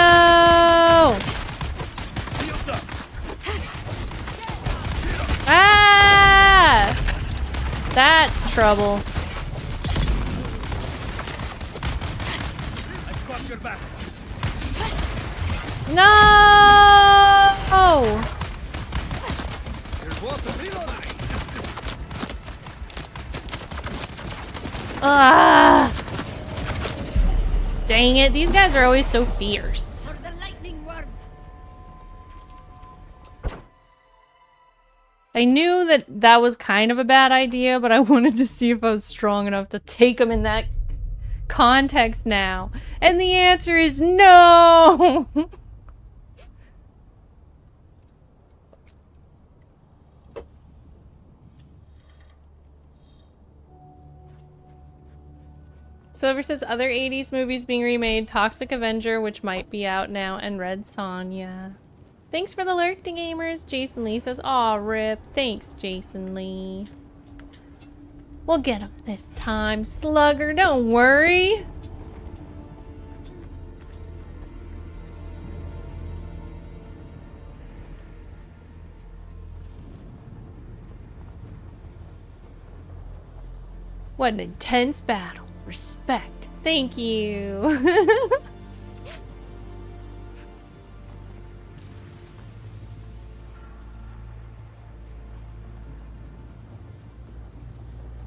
Ah! That's trouble. No! Ah! Dang it, these guys are always so fierce. I knew that that was kind of a bad idea, but I wanted to see if I was strong enough to take them in that context now. And the answer is no! Silver says other 80s movies being remade, Toxic Avenger, which might be out now, and Red Sonja. Thanks for the lurk to gamers. Jason Lee says, aw, rip. Thanks, Jason Lee. We'll get him this time, Slugger. Don't worry. What an intense battle. Respect. Thank you.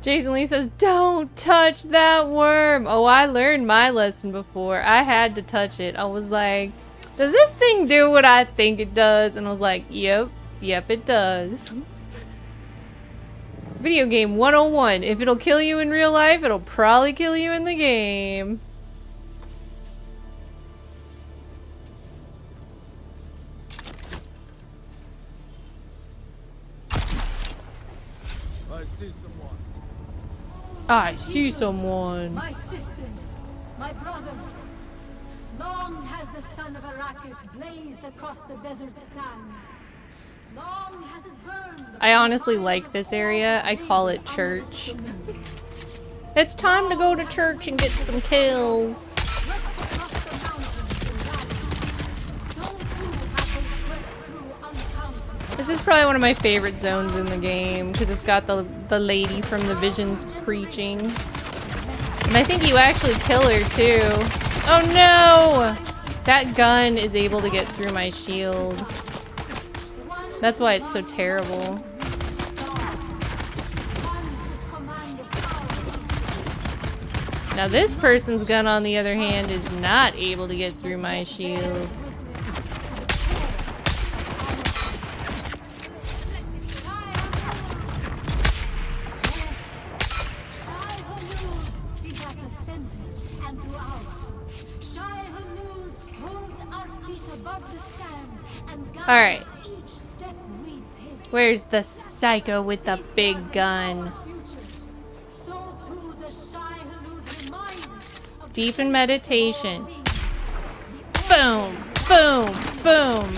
Jason Lee says, don't touch that worm. Oh, I learned my lesson before. I had to touch it. I was like, does this thing do what I think it does? And I was like, yep, it does. Video game 101. If it'll kill you in real life, it'll probably kill you in the game. I see someone. My sisters, my brothers. Long has the sun of Arrakis blazed across the desert sands. Long has it burned. I honestly like this area. I call it church. It's time to go to church and get some kills. This is probably one of my favorite zones in the game because it's got the lady from the Visions preaching. And I think you actually kill her too. Oh no! That gun is able to get through my shield. That's why it's so terrible. Now this person's gun, on the other hand, is not able to get through my shield. Alright. Where's the psycho with the big gun? Deep in meditation. Boom! Boom! Boom!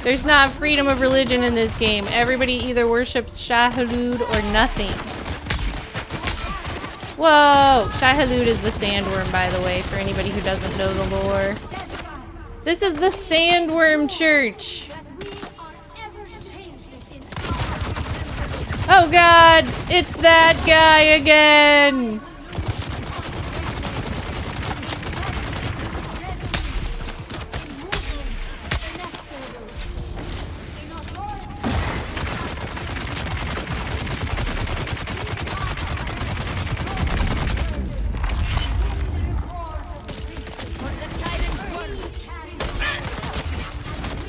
There's not freedom of religion in this game. Everybody either worships Shai-Hulud or nothing. Whoa! Shai-Hulud is the sandworm, by the way, for anybody who doesn't know the lore. This is the sandworm church! Oh god! It's that guy again!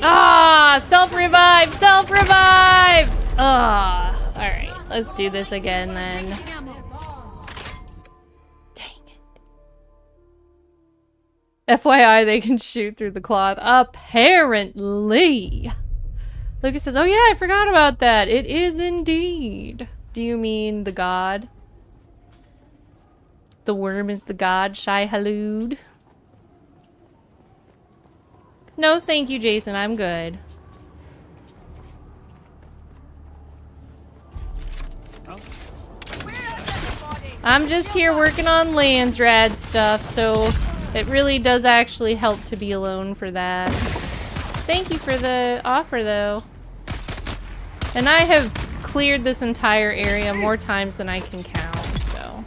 Ah! Self-revive! Self-revive! Ah! Alright, let's do this again then. Dang it. FYI, they can shoot through the cloth. Apparently! Lucas says, oh yeah, I forgot about that. It is indeed. Do you mean the god? The worm is the god, Shai-Hulud? No, thank you, Jason. I'm good. I'm just here working on Landsraad stuff, so it really does actually help to be alone for that. Thank you for the offer, though. And I have cleared this entire area more times than I can count, so.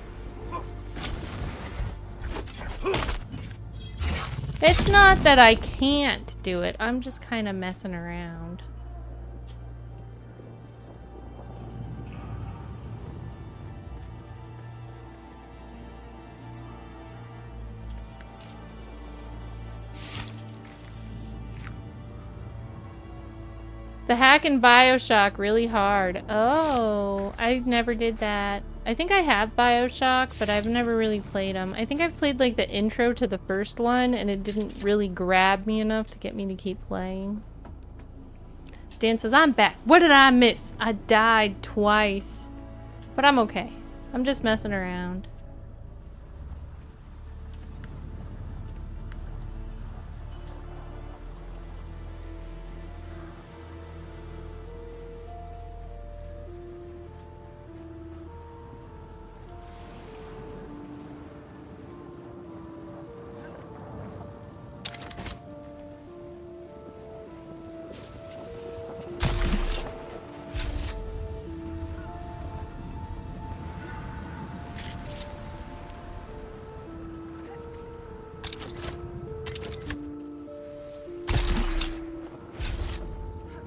It's not that I can't do it. I'm just kind of messing around. The hack in BioShock really hard. Oh, I never did that. I think I have BioShock, but I've never really played them. I think I've played like the intro to the first one, and it didn't really grab me enough to get me to keep playing. Stan says, I'm back. What did I miss? I died twice. But I'm okay. I'm just messing around.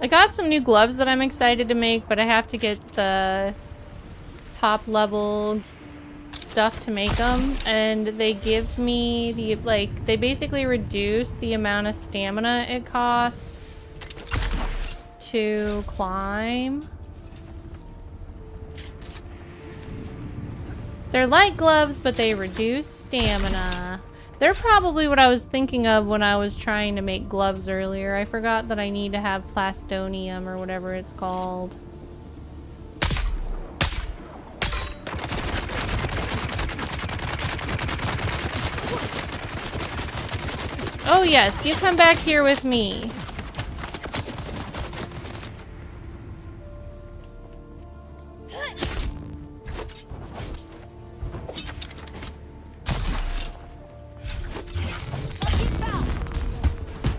I got some new gloves that I'm excited to make, but I have to get the top level stuff to make them. And they give me the, like, they basically reduce the amount of stamina it costs to climb. They're light gloves, but they reduce stamina. They're probably what I was thinking of when I was trying to make gloves earlier. I forgot that I need to have plastonium or whatever it's called. Oh yes, you come back here with me.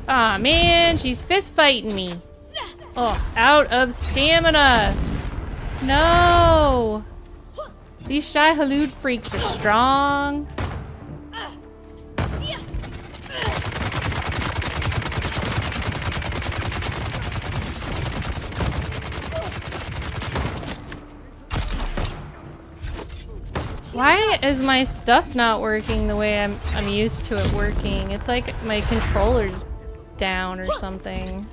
Aw, man, she's fist fighting me. Oh, out of stamina. No. These Shai-Hulud freaks are strong. Why is my stuff not working the way I'm used to it working? It's like my controller's down or something.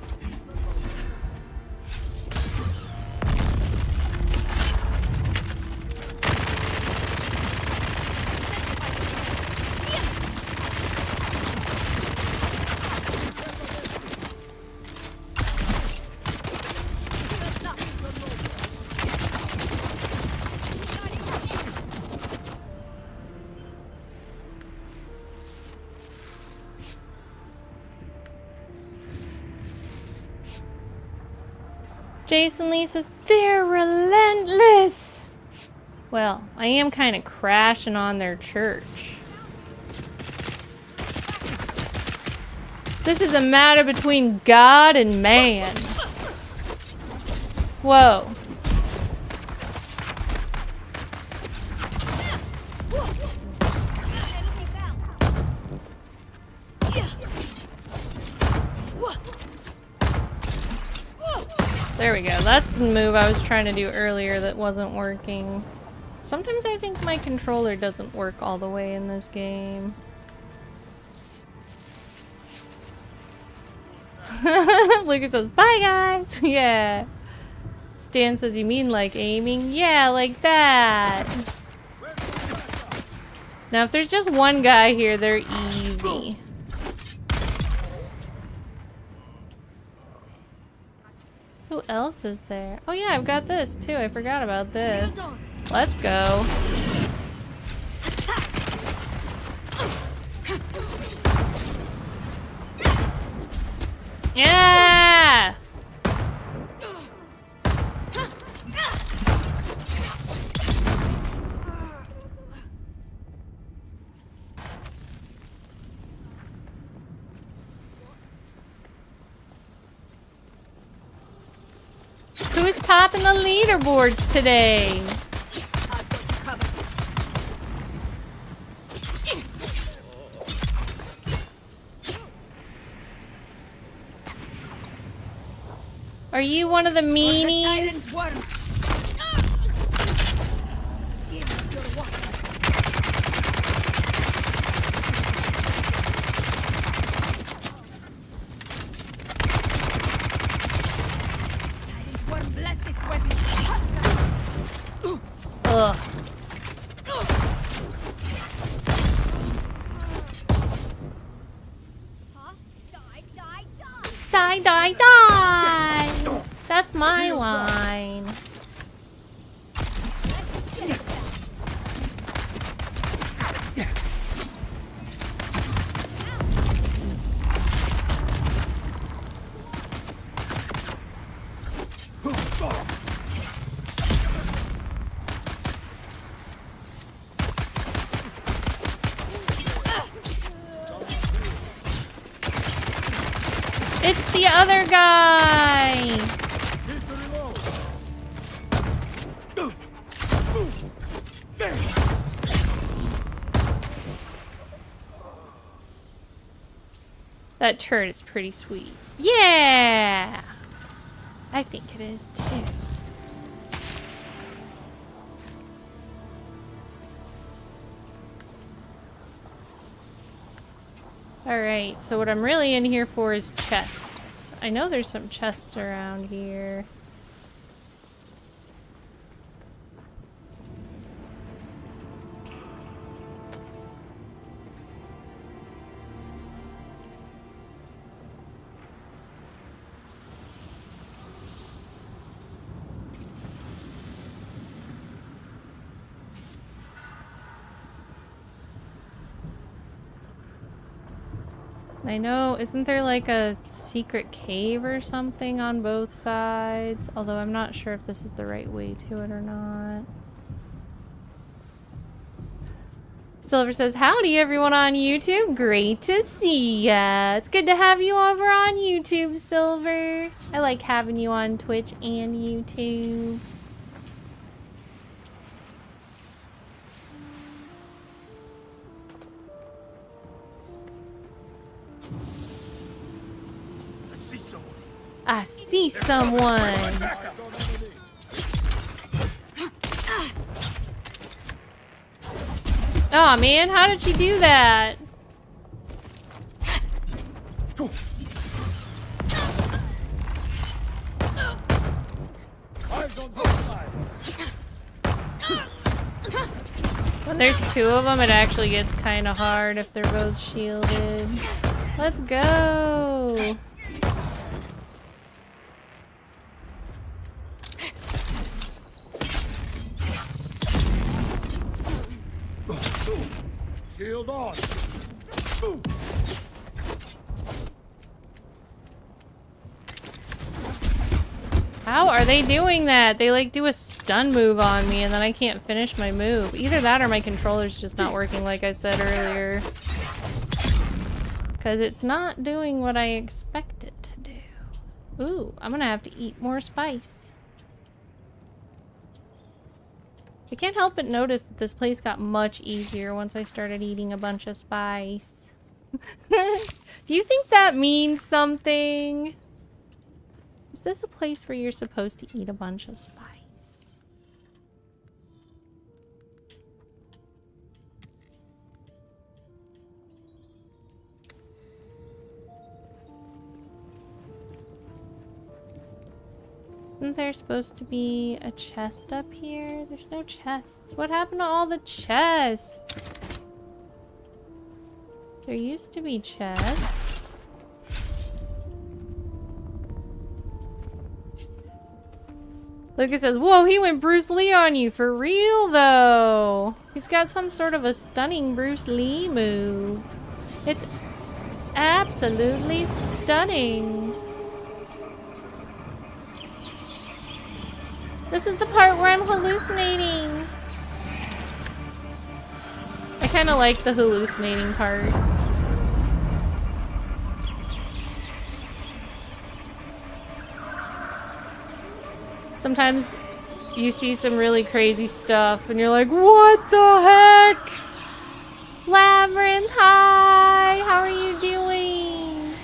Jason Lee says, they're relentless! Well, I am kind of crashing on their church. This is a matter between God and man. Whoa. There we go. That's the move I was trying to do earlier that wasn't working. Sometimes I think my controller doesn't work all the way in this game. Lucas says, bye guys! Yeah. Stan says, you mean like aiming? Yeah, like that. Now if there's just one guy here, they're easy. Who else is there? Oh yeah, I've got this too. I forgot about this. Let's go. Yeah! Who's topping the leaderboards today? Are you one of the meanies? Ugh. Die, die, die! That's my line. It's the other guy! That turret is pretty sweet. Yeah! I think it is too. Alright, so what I'm really in here for is chests. I know there's some chests around here. I know, isn't there like a secret cave or something on both sides? Although I'm not sure if this is the right way to it or not. Silver says, howdy everyone on YouTube. Great to see ya. It's good to have you over on YouTube, Silver. I like having you on Twitch and YouTube. I see someone. Oh man, how did she do that? When there's two of them, it actually gets kind of hard if they're both shielded. Let's go. Shield on. How are they doing that? They like do a stun move on me and then I can't finish my move. Either that or my controller's just not working like I said earlier. Because it's not doing what I expect it to do. Ooh, I'm gonna have to eat more spice. I can't help but notice that this place got much easier once I started eating a bunch of spice. Do you think that means something? Is this a place where you're supposed to eat a bunch of spice? Isn't there supposed to be a chest up here? There's no chests. What happened to all the chests? There used to be chests. Lucas says, whoa, he went Bruce Lee on you. For real, though. He's got some sort of a stunning Bruce Lee move. It's absolutely stunning. This is the part where I'm hallucinating. I kind of like the hallucinating part. Sometimes you see some really crazy stuff and you're like, what the heck? Labyrinth, hi! How are you doing?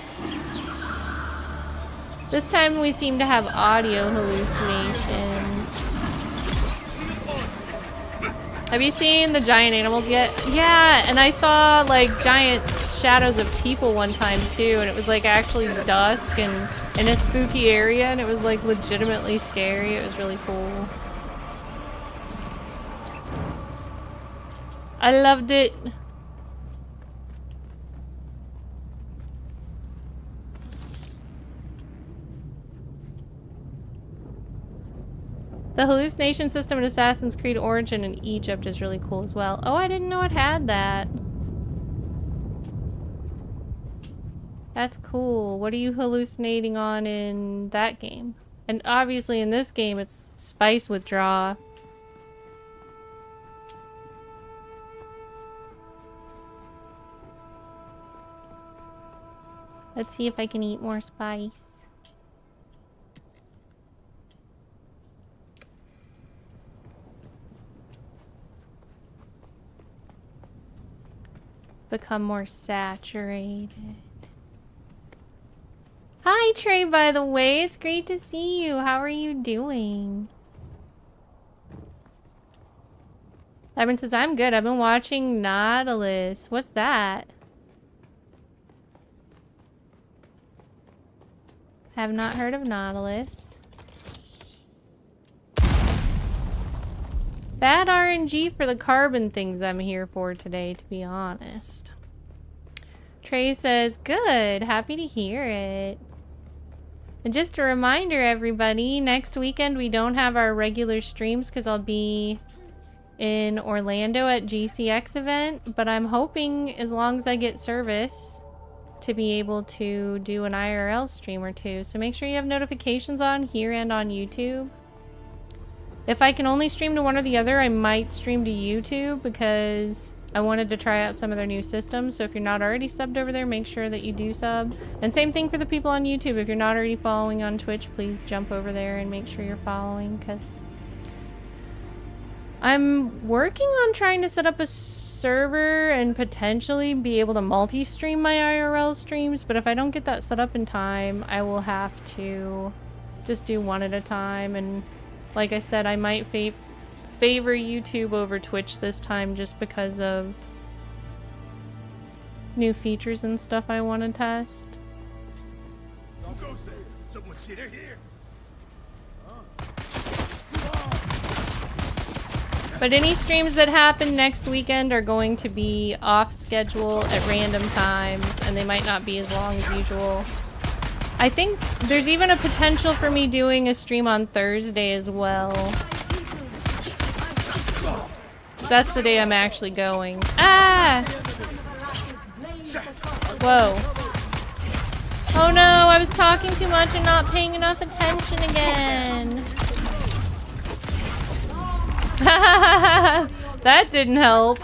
This time we seem to have audio hallucinations. Have you seen the giant animals yet? Yeah, and I saw like giant shadows of people one time too, and it was like actually dusk and in a spooky area, and it was like legitimately scary. It was really cool. I loved it. The hallucination system in Assassin's Creed Origin in Egypt is really cool as well. Oh, I didn't know it had that. That's cool. What are you hallucinating on in that game? And obviously in this game it's spice withdrawal. Let's see if I can eat more spice. Become more saturated. Hi Trey, by the way, it's great to see you. How are you doing? Lemon says, I'm good. I've been watching Nautilus. What's that? Have not heard of Nautilus. Bad RNG for the carbon things I'm here for today, to be honest. Trey says, good. Happy to hear it. And just a reminder, everybody, next weekend we don't have our regular streams because I'll be in Orlando at GCX event, but I'm hoping, as long as I get service, to be able to do an IRL stream or two. So make sure you have notifications on here and on YouTube. If I can only stream to one or the other, I might stream to YouTube because I wanted to try out some of their new systems. So if you're not already subbed over there, make sure that you do sub. And same thing for the people on YouTube. If you're not already following on Twitch, please jump over there and make sure you're following, because I'm working on trying to set up a server and potentially be able to multi-stream my IRL streams. But if I don't get that set up in time, I will have to just do one at a time. And like I said, I might favor YouTube over Twitch this time just because of new features and stuff I want to test. But any streams that happen next weekend are going to be off schedule at random times, and they might not be as long as usual. I think there's even a potential for me doing a stream on Thursday as well. That's the day I'm actually going. Ah! Whoa. Oh no, I was talking too much and not paying enough attention again. That didn't help.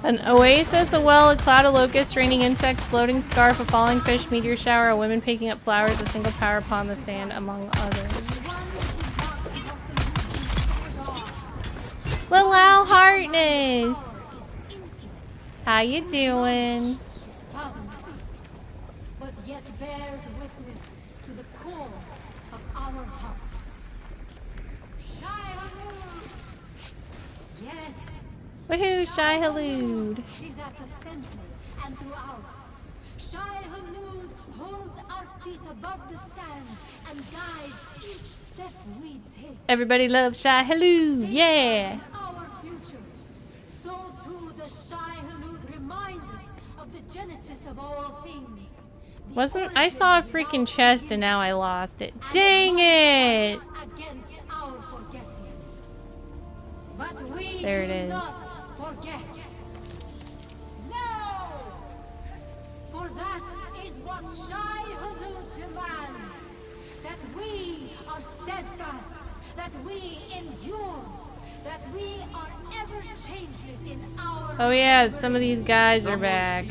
An oasis, a well, a cloud of locusts, raining insects, floating scarf, a falling fish, meteor shower, a woman picking up flowers, a single power upon the sand, among others. Lilal Hartness! How you doing? But yet bears witness to the core of our hearts. Shai-Hulud! Yes! Woohoo, Shai-Hulud! She's at the center and throughout. Shai-Hulud holds our feet above the sand and guides each step we take. Everybody loves Shai-Hulud, yeah! Our future. So too the Shai-Hulud remind us of the genesis of all things. I saw a freaking chest and now I lost it. Dang it! Against our forgetting. But we there it do is. not forget. No! For that is what Shai-Hulud demands. That we are steadfast. That we endure. That we are ever changeless in our... Oh yeah, some of these guys are back.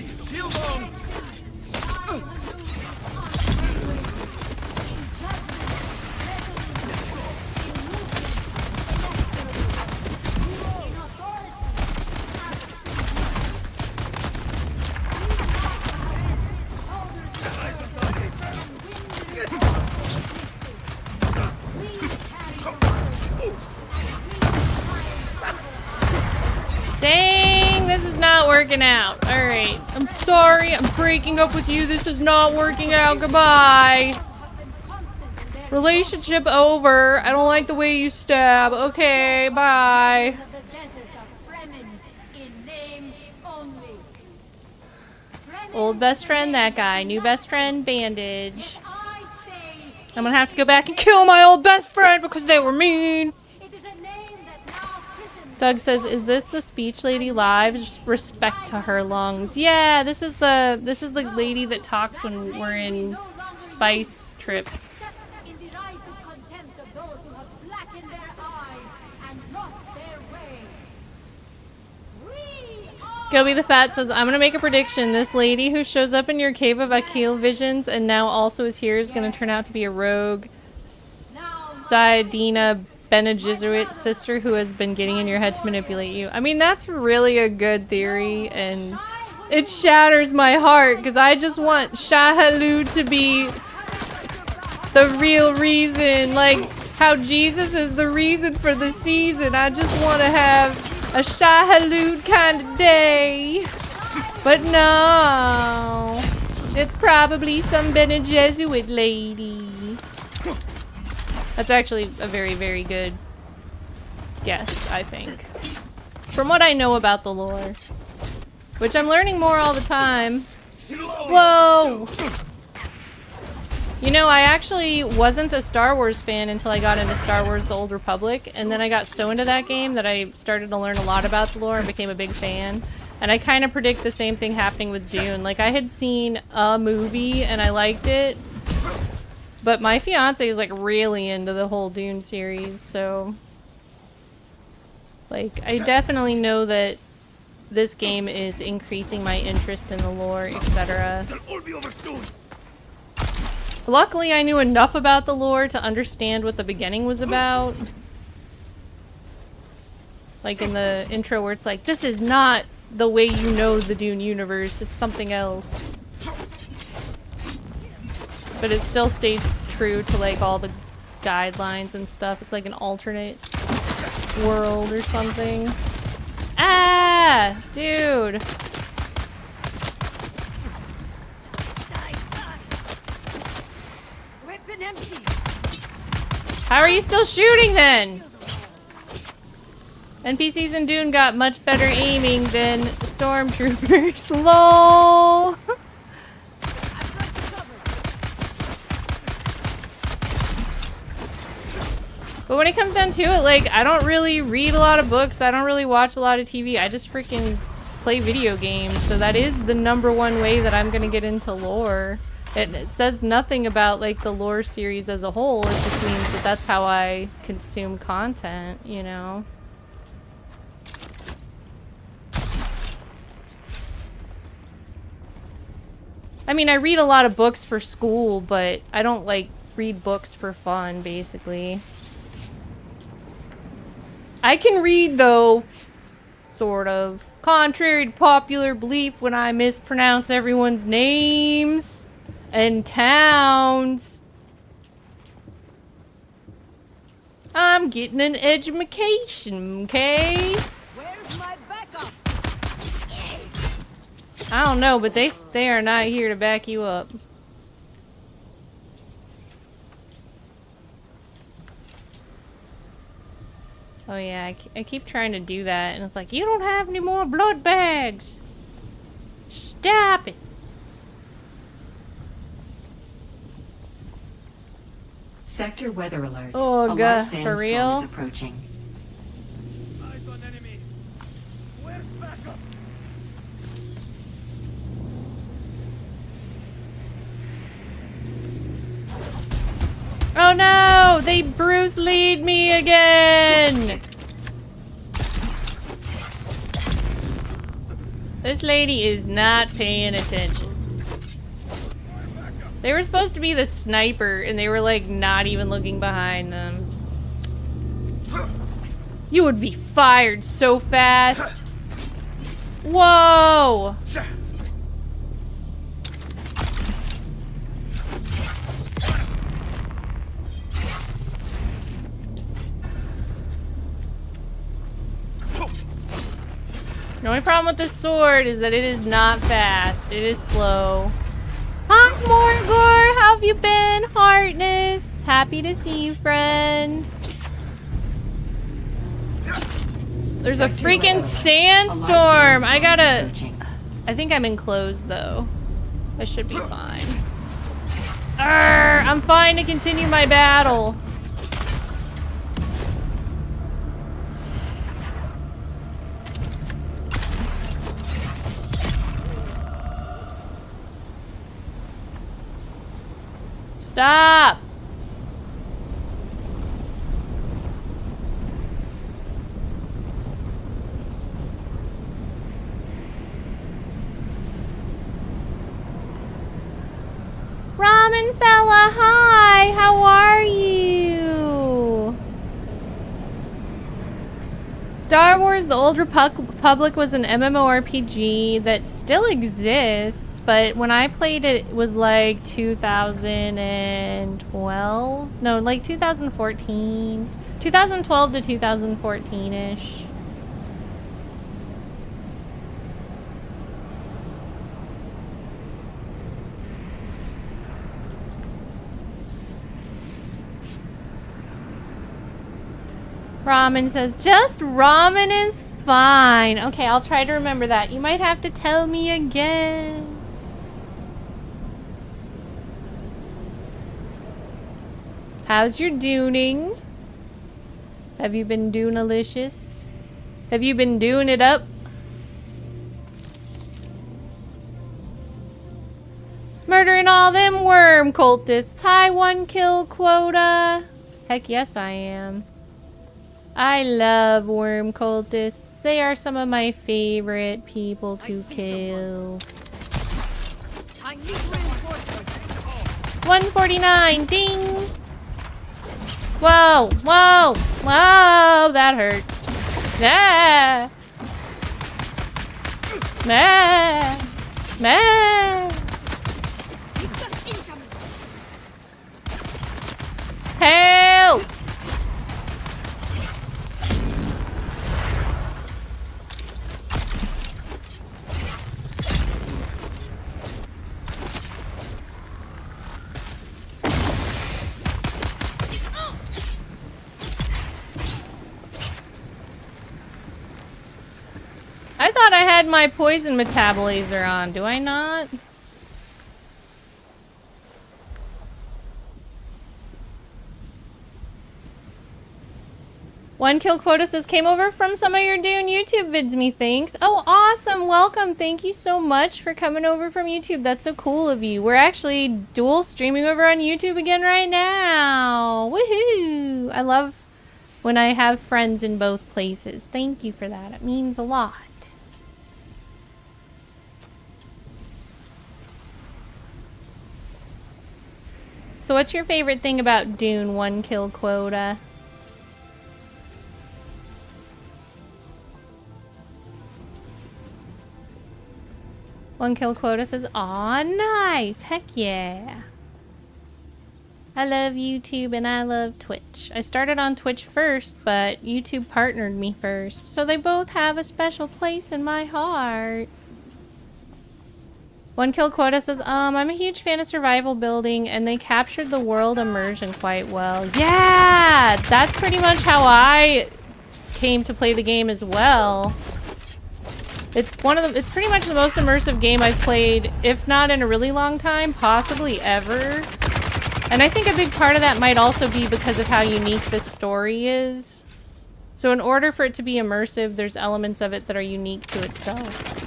Dang, this is not working out. Alright, I'm sorry. I'm breaking up with you. This is not working out. Goodbye. Relationship over. I don't like the way you stab. Okay, bye. Old best friend, that guy. New best friend, bandage. I'm gonna have to go back and kill my old best friend because they were mean. Doug says, "Is this the speech lady live? Just respect to her lungs." Yeah, this is the lady that talks when we're in spice trips. Gilby the Fat says, "I'm gonna make a prediction. This lady who shows up in your Cave of Akil visions and now also is here is gonna turn out to be a rogue Saidina Bene Gesserit sister who has been getting in your head to manipulate you." I mean, that's really a good theory, and it shatters my heart because I just want Shai-Hulud to be the real reason, like how Jesus is the reason for the season. I just want to have a Shai-Hulud kind of day. But no, it's probably some Bene Gesserit lady. That's actually a very, very good guess, I think. From what I know about the lore. Which I'm learning more all the time. Whoa! You know, I actually wasn't a Star Wars fan until I got into Star Wars The Old Republic, and then I got so into that game that I started to learn a lot about the lore and became a big fan. And I kind of predict the same thing happening with Dune. Like, I had seen a movie and I liked it, but my fiance is like really into the whole Dune series, so like I definitely know that this game is increasing my interest in the lore, etc. Luckily, I knew enough about the lore to understand what the beginning was about. Like in the intro where it's like, this is not the way you know the Dune universe, it's something else. But it still stays true to like all the guidelines and stuff. It's like an alternate world or something. Ah! Dude! How are you still shooting then? NPCs in Dune got much better aiming than stormtroopers. LOL! But when it comes down to it, like, I don't really read a lot of books, I don't really watch a lot of TV, I just freaking play video games. So that is the #1 way that I'm gonna get into lore. It says nothing about, like, the lore series as a whole, it just means that that's how I consume content, you know? I mean, I read a lot of books for school, but I don't, like, read books for fun, basically. I can read, though, sort of. Contrary to popular belief, when I mispronounce everyone's names and towns, I'm getting an education, okay? Where's my backup? I don't know, but they are not here to back you up. Oh yeah, I keep trying to do that, and it's like, you don't have any more blood bags. Stop it. Sector weather alert. Oh, A large God, for sandstorm real? is approaching. Eyes on enemy. Where's backup? Oh no! They Bruce Lee'd me again! This lady is not paying attention. They were supposed to be the sniper, and they were like not even looking behind them. You would be fired so fast. Whoa! The only problem with this sword is that it is not fast. It is slow. Hi, Morgor! How have you been, Heartness? Happy to see you, friend. There's a freaking sandstorm! I gotta... I think I'm enclosed, though. I should be fine. Arrgh, I'm fine to continue my battle. Stop! Ramen fella, hi! How are you? Star Wars The Old Republic was an MMORPG that still exists, but when I played it, it was like 2012? No, like 2014. 2012 to 2014-ish. Ramen says, just ramen is fine. Okay, I'll try to remember that. You might have to tell me again. How's your duning? Have you been Dune-alicious? Have you been doing it up? Murdering all them worm cultists. High 1 kill quota. Heck yes, I am. I love worm cultists. They are some of my favorite people to kill. I need reinforcements. 149, ding! Whoa, whoa, whoa, that hurt. Ah! Ah! Ah! Help! I thought I had my poison metabolizer on. Do I not? One kill quota says, came over from some of your Dune YouTube vids, methinks. Oh, awesome. Welcome. Thank you so much for coming over from YouTube. That's so cool of you. We're actually dual streaming over on YouTube again right now. Woohoo. I love when I have friends in both places. Thank you for that. It means a lot. So what's your favorite thing about Dune 1 kill quota? One kill quota says, aw, nice. Heck yeah. I love YouTube and I love Twitch. I started on Twitch first, but YouTube partnered me first. So they both have a special place in my heart. One kill quota says, I'm a huge fan of survival building and they captured the world immersion quite well. Yeah, that's pretty much how I came to play the game as well. It's pretty much the most immersive game I've played, if not in a really long time, possibly ever. And I think a big part of that might also be because of how unique the story is. So in order for it to be immersive, there's elements of it that are unique to itself.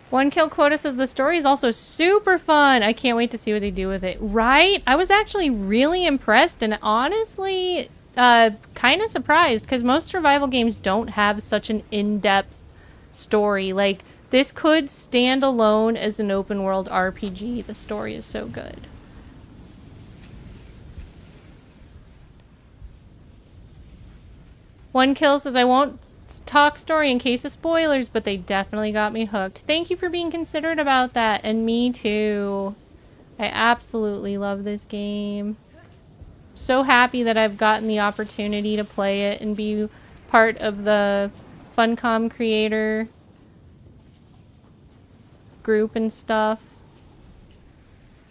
One kill quota says the story is also super fun. I can't wait to see what they do with it. Right? I was actually really impressed and honestly kind of surprised because most survival games don't have such an in-depth story. Like, this could stand alone as an open world RPG. The story is so good. One kill says, I won't talk story in case of spoilers, but they definitely got me hooked. Thank you for being considerate about that, and me too. I absolutely love this game. So happy that I've gotten the opportunity to play it and be part of the Funcom creator group and stuff.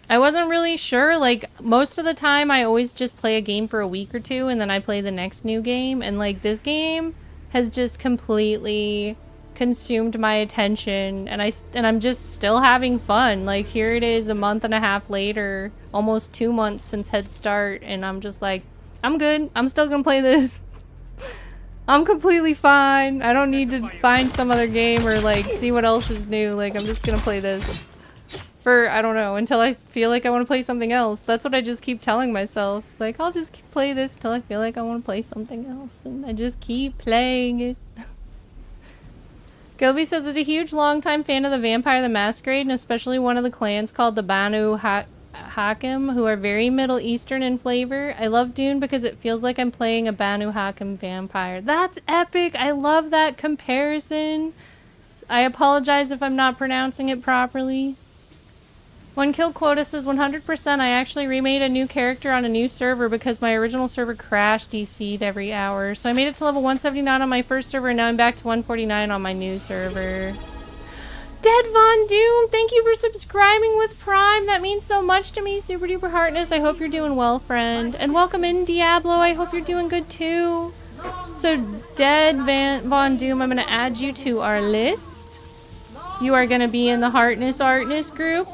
I wasn't really sure, like, most of the time I always just play a game for a week or two and then I play the next new game, and like this game has just completely consumed my attention, and I'm just still having fun. Like, here it is a month and a half later, almost 2 months since Head Start, and I'm just like, I'm good. I'm still gonna play this. I'm completely fine. I don't need to find some other game or like see what else is new. Like, I'm just gonna play this for, I don't know, until I feel like I want to play something else. That's what I just keep telling myself. It's like, I'll just play this till I feel like I want to play something else, and I just keep playing it. Gilby says, is a huge long-time fan of the Vampire the Masquerade, and especially one of the clans called the Banu Hakim, who are very Middle Eastern in flavor. I love Dune because it feels like I'm playing a Banu Hakim vampire. That's epic! I love that comparison. I apologize if I'm not pronouncing it properly. One Kill Quota says, 100%, I actually remade a new character on a new server because my original server crashed DC'd every hour. So I made it to level 179 on my first server, and now I'm back to 149 on my new server. Dead Von Doom, thank you for subscribing with Prime. That means so much to me, super duper heartness. I hope you're doing well, friend. And welcome in, Diablo. I hope you're doing good too. So, Dead Von Doom, I'm going to add you to our list. You are going to be in the Artness group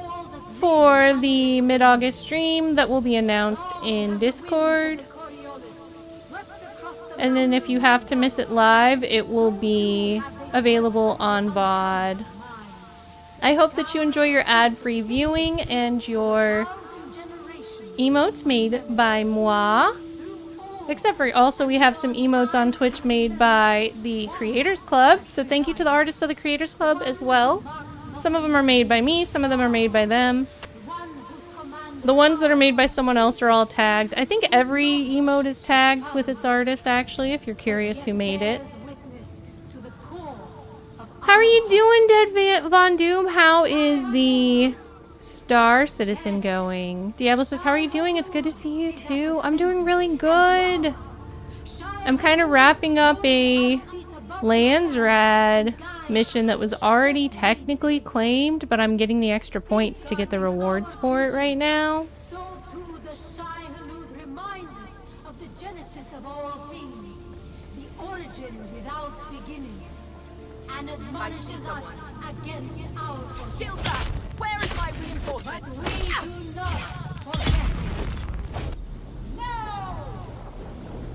for the mid-August stream that will be announced in Discord. And then if you have to miss it live, it will be available on VOD. I hope that you enjoy your ad-free viewing and your emotes made by moi. Except for also we have some emotes on Twitch made by the Creators Club. So thank you to the artists of the Creators Club as well. Some of them are made by me, some of them are made by them. The ones that are made by someone else are all tagged. I think every emote is tagged with its artist, actually, if you're curious who made it. How are you doing, Dead Von Doom? How is the Star Citizen going? Diablo says, how are you doing? It's good to see you too. I'm doing really good. I'm kind of wrapping up a Landsraad mission that was already technically claimed, but I'm getting the extra points to get the rewards for it right now. So too the Shai-Hulud reminds us of the genesis of all things, the origin without beginning, and admonishes us against our forgiveness. Where is my reinforcement? But we do not forget.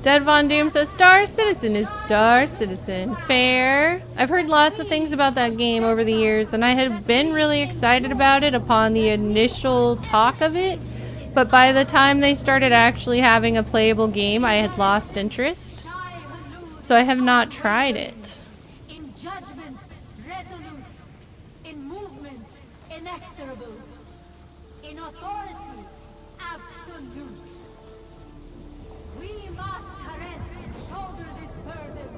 Dead Von Doom says, Star Citizen is Star Citizen. Fair. I've heard lots of things about that game over the years, and I had been really excited about it upon the initial talk of it. But by the time they started actually having a playable game, I had lost interest. So I have not tried it. In judgment, resolute. In movement, inexorable. In authority, absolute. We must shoulder this burden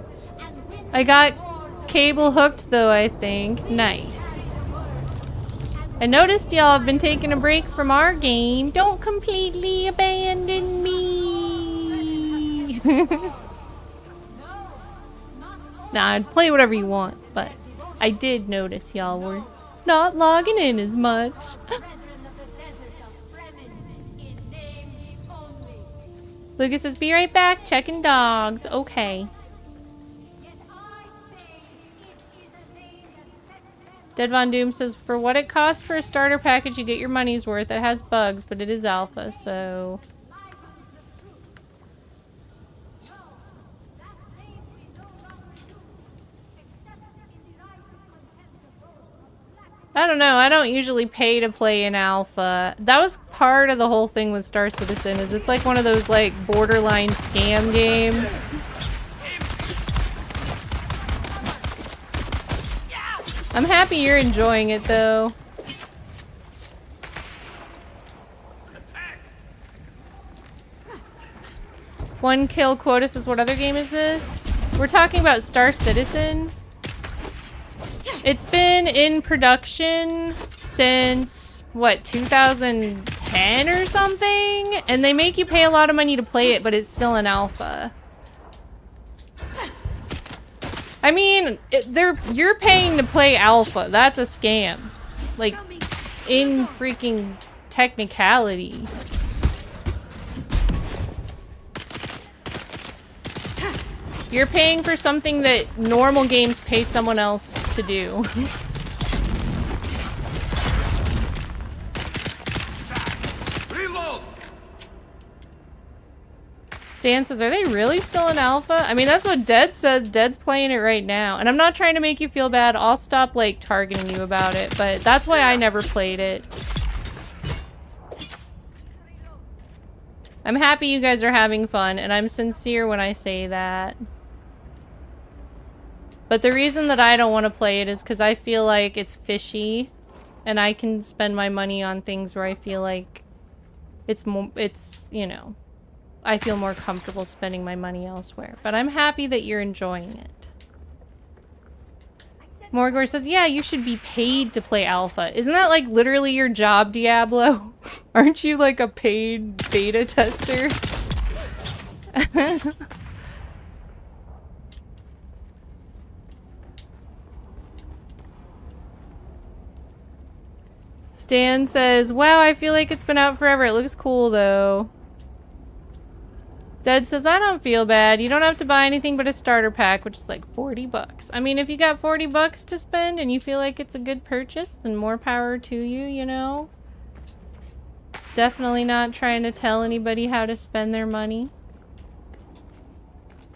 and win. I got cable hooked though, I think. Nice. I noticed y'all have been taking a break from our game. Don't completely abandon me. Nah, I'd play whatever you want, but I did notice y'all were not logging in as much. Lucas says, be right back, checking dogs. Okay. Dead Von Doom says, for what it costs for a starter package, you get your money's worth. It has bugs, but it is alpha, so... I don't know. I don't usually pay to play in alpha. That was part of the whole thing with Star Citizen, is it's like one of those like borderline scam games. I'm happy you're enjoying it though. One Kill Quota says, what other game is this? We're talking about Star Citizen. It's been in production since, what, 2010 or something? And they make you pay a lot of money to play it, but it's still an alpha. I mean, you're paying to play alpha. That's a scam. Like, in freaking technicality. You're paying for something that normal games pay someone else to do. Reload. Stan says, are they really still in alpha? I mean, that's what Dead says. Dead's playing it right now. And I'm not trying to make you feel bad. I'll stop, like, targeting you about it. But that's why I never played it. I'm happy you guys are having fun. And I'm sincere when I say that. But the reason that I don't want to play it is because I feel like it's fishy. And I can spend my money on things where I feel like it's more, you know, I feel more comfortable spending my money elsewhere. But I'm happy that you're enjoying it. Morgor says, yeah, you should be paid to play alpha. Isn't that like literally your job, Diablo? Aren't you like a paid beta tester? Stan says, wow, I feel like it's been out forever. It looks cool though. Dead says, I don't feel bad. You don't have to buy anything but a starter pack, which is like 40 bucks. I mean, if you got 40 bucks to spend and you feel like it's a good purchase, then more power to you, you know? Definitely not trying to tell anybody how to spend their money.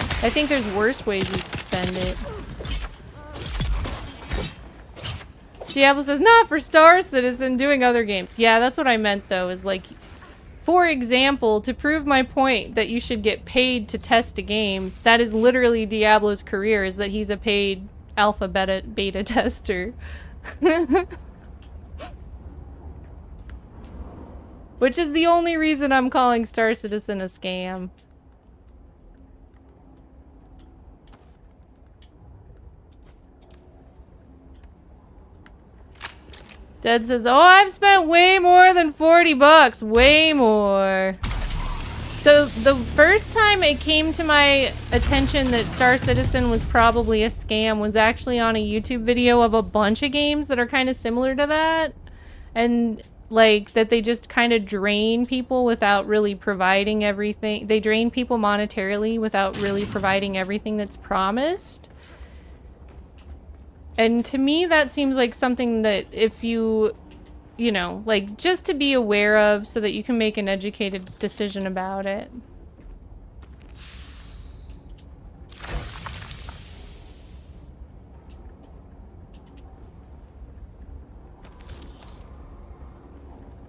I think there's worse ways you could spend it. Diablo says, not for Star Citizen, doing other games. Yeah, that's what I meant though, is like, for example, to prove my point that you should get paid to test a game, that is literally Diablo's career, is that he's a paid alpha beta tester. Which is the only reason I'm calling Star Citizen a scam. Dead says, oh, I've spent way more than 40 bucks. Way more. So the first time it came to my attention that Star Citizen was probably a scam was actually on a YouTube video of a bunch of games that are kind of similar to that. And like that they just kind of drain people without really providing everything. They drain people monetarily without really providing everything that's promised. And to me, that seems like something that if you know, like just to be aware of so that you can make an educated decision about it.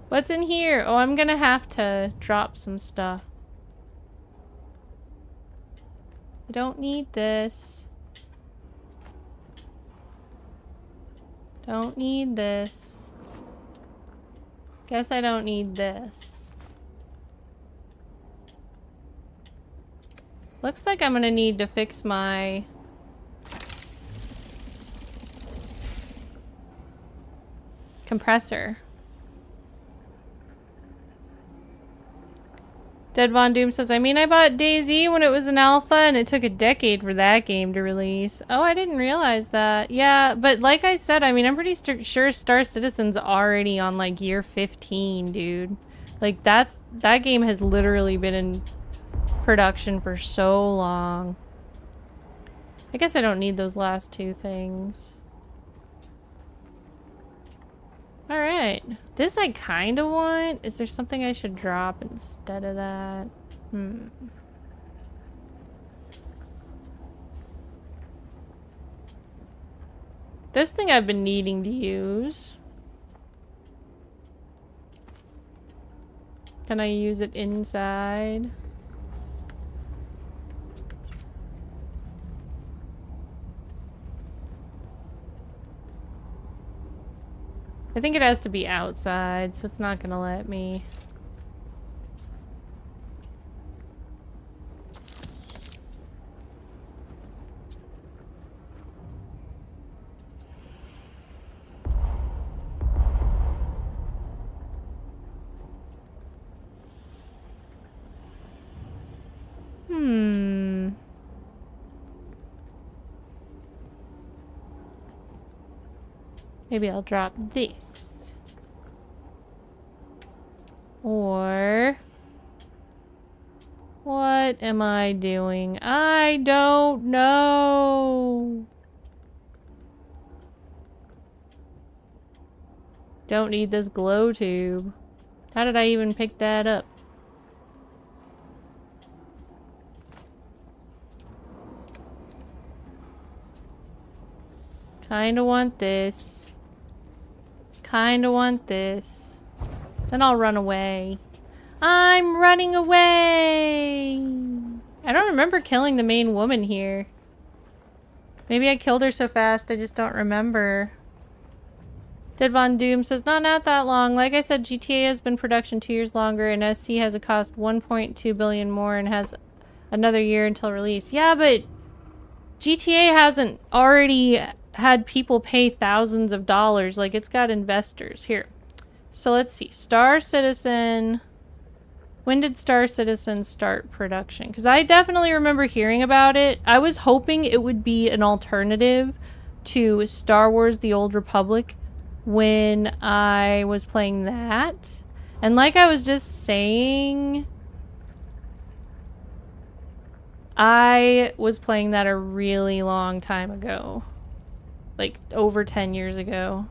What's in here? Oh, I'm gonna have to drop some stuff. I don't need this. Don't need this. Guess I don't need this. Looks like I'm gonna need to fix my compressor. Dead Von Doom says, I mean, I bought DayZ when it was an alpha and it took a decade for that game to release. Oh, I didn't realize that. Yeah, but like I said, I mean, I'm pretty sure Star Citizen's already on like year 15, dude. Like that game has literally been in production for so long. I guess I don't need those last two things. Alright. This I kind of want. Is there something I should drop instead of that? This thing I've been needing to use. Can I use it inside? I think it has to be outside, so it's not gonna let me. Maybe I'll drop this. Or... what am I doing? I don't know. Don't need this glow tube. How did I even pick that up? Kinda want this. Kinda want this. Then I'll run away. I'm running away! I don't remember killing the main woman here. Maybe I killed her so fast I just don't remember. Dead Von Doom says, not that long. Like I said, GTA has been production 2 years longer and SC has a cost 1.2 billion more and has another year until release. Yeah, but GTA hasn't already had people pay thousands of dollars. Like, it's got investors. Here. So let's see. Star Citizen... when did Star Citizen start production? Because I definitely remember hearing about it. I was hoping it would be an alternative to Star Wars The Old Republic when I was playing that. And like I was just saying, I was playing that a really long time ago. Like over 10 years ago.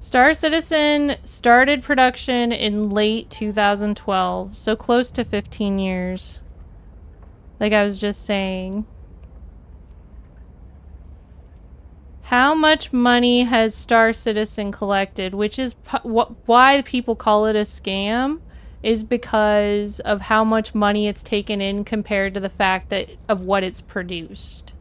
Star Citizen started production in late 2012, so close to 15 years. Like I was just saying. How much money has Star Citizen collected? Which is why people call it a scam, is because of how much money it's taken in compared to the fact that of what it's produced.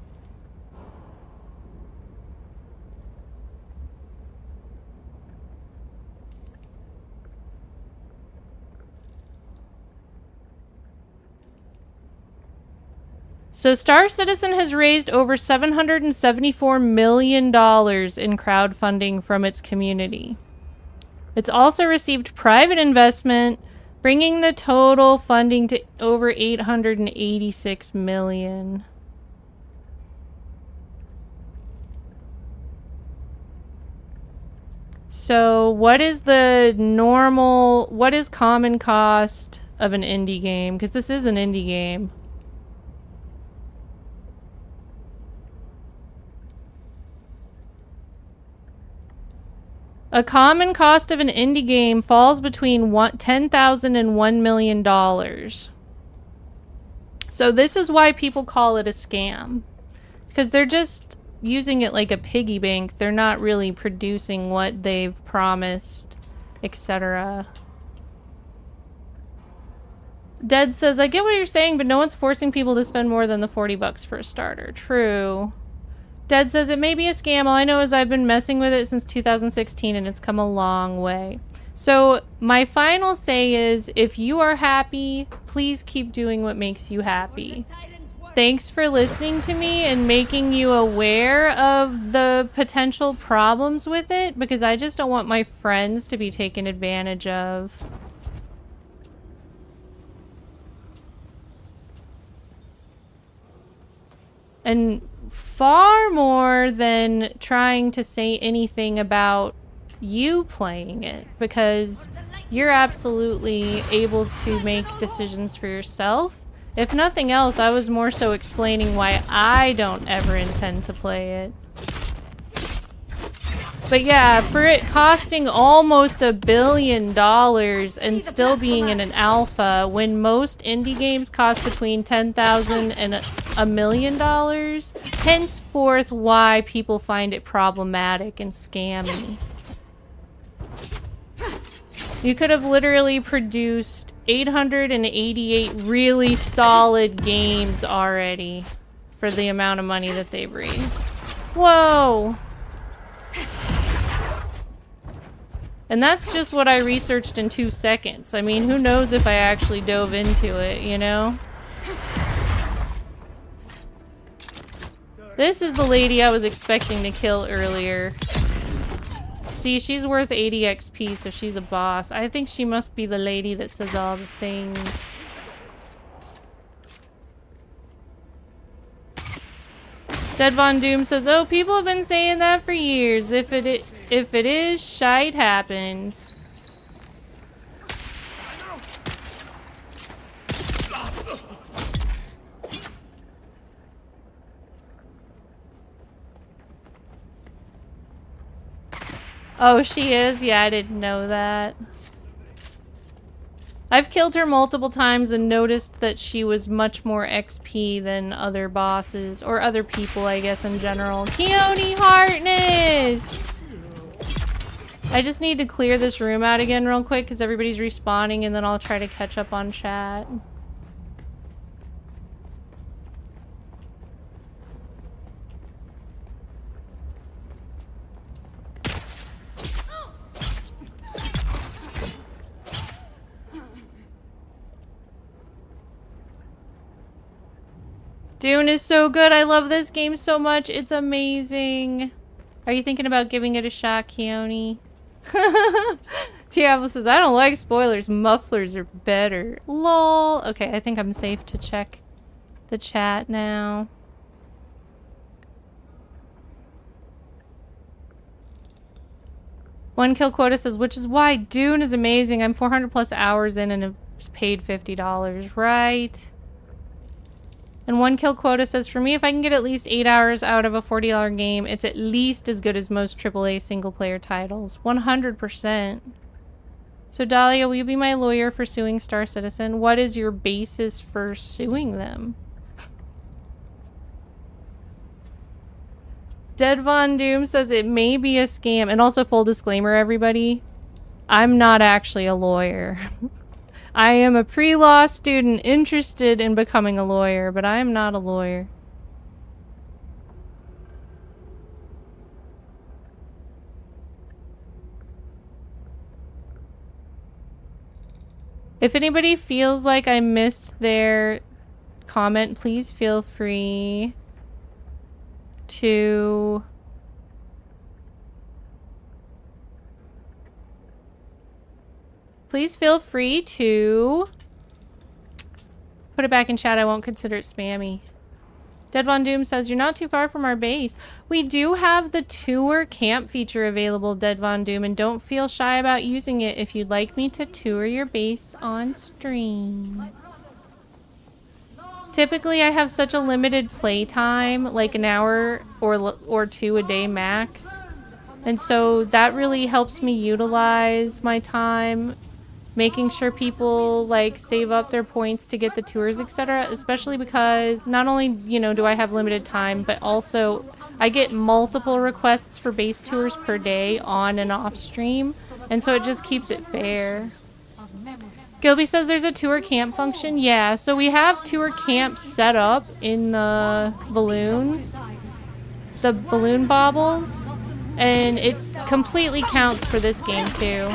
So Star Citizen has raised over $774 million in crowdfunding from its community. It's also received private investment, bringing the total funding to over $886 million. So what is what is common cost of an indie game? Because this is an indie game. A common cost of an indie game falls between $10,000 and $1 million. So this is why people call it a scam. Because they're just using it like a piggy bank. They're not really producing what they've promised, etc. Dead says, I get what you're saying, but no one's forcing people to spend more than the $40 for a starter. True. Dead says, it may be a scam. All I know is I've been messing with it since 2016 and it's come a long way. So my final say is, if you are happy, please keep doing what makes you happy. Thanks for listening to me and making you aware of the potential problems with it, because I just don't want my friends to be taken advantage of. And far more than trying to say anything about you playing it, because you're absolutely able to make decisions for yourself. If nothing else, I was more so explaining why I don't ever intend to play it. But yeah, for it costing almost $1 billion and still being in an alpha, when most indie games cost between $10,000 and $1 million, henceforth why people find it problematic and scammy. You could have literally produced 888 really solid games already for the amount of money that they've raised. Whoa! And that's just what I researched in 2 seconds. I mean, who knows if I actually dove into it, you know? This is the lady I was expecting to kill earlier. See, she's worth 80 XP, so she's a boss. I think she must be the lady that says all the things. Dead Von Doom says, "Oh, people have been saying that for years. If it is, shite happens." Oh, she is? Yeah, I didn't know that. I've killed her multiple times and noticed that she was much more XP than other bosses, or other people, I guess, in general. Keone Harkness! I just need to clear this room out again real quick because everybody's respawning, and then I'll try to catch up on chat. Dune is so good. I love this game so much. It's amazing. Are you thinking about giving it a shot, Keone? Tiablo says, I don't like spoilers. Mufflers are better. Lol. Okay, I think I'm safe to check the chat now. One kill quota says, which is why Dune is amazing. I'm 400 plus hours in and have paid $50. Right. And one kill quota says, for me, if I can get at least 8 hours out of a $40 game, it's at least as good as most AAA single-player titles. 100%. So, Dahlia, will you be my lawyer for suing Star Citizen? What is your basis for suing them? Dead Von Doom says it may be a scam. And also, full disclaimer, everybody, I'm not actually a lawyer. I am a pre-law student interested in becoming a lawyer, but I am not a lawyer. If anybody feels like I missed their comment, please feel free to put it back in chat. I won't consider it spammy. Dead Von Doom says, you're not too far from our base. We do have the tour camp feature available, Dead Von Doom, and don't feel shy about using it if you'd like me to tour your base on stream. Typically, I have such a limited play time, like an hour or two a day max. And so that really helps me utilize my time, making sure people like save up their points to get the tours, etc. Especially because not only, you know, do I have limited time, but also I get multiple requests for base tours per day on and off stream. And so it just keeps it fair. Gilby says there's a tour camp function. Yeah, so we have tour camp set up in the balloons, the balloon baubles, and it completely counts for this game too.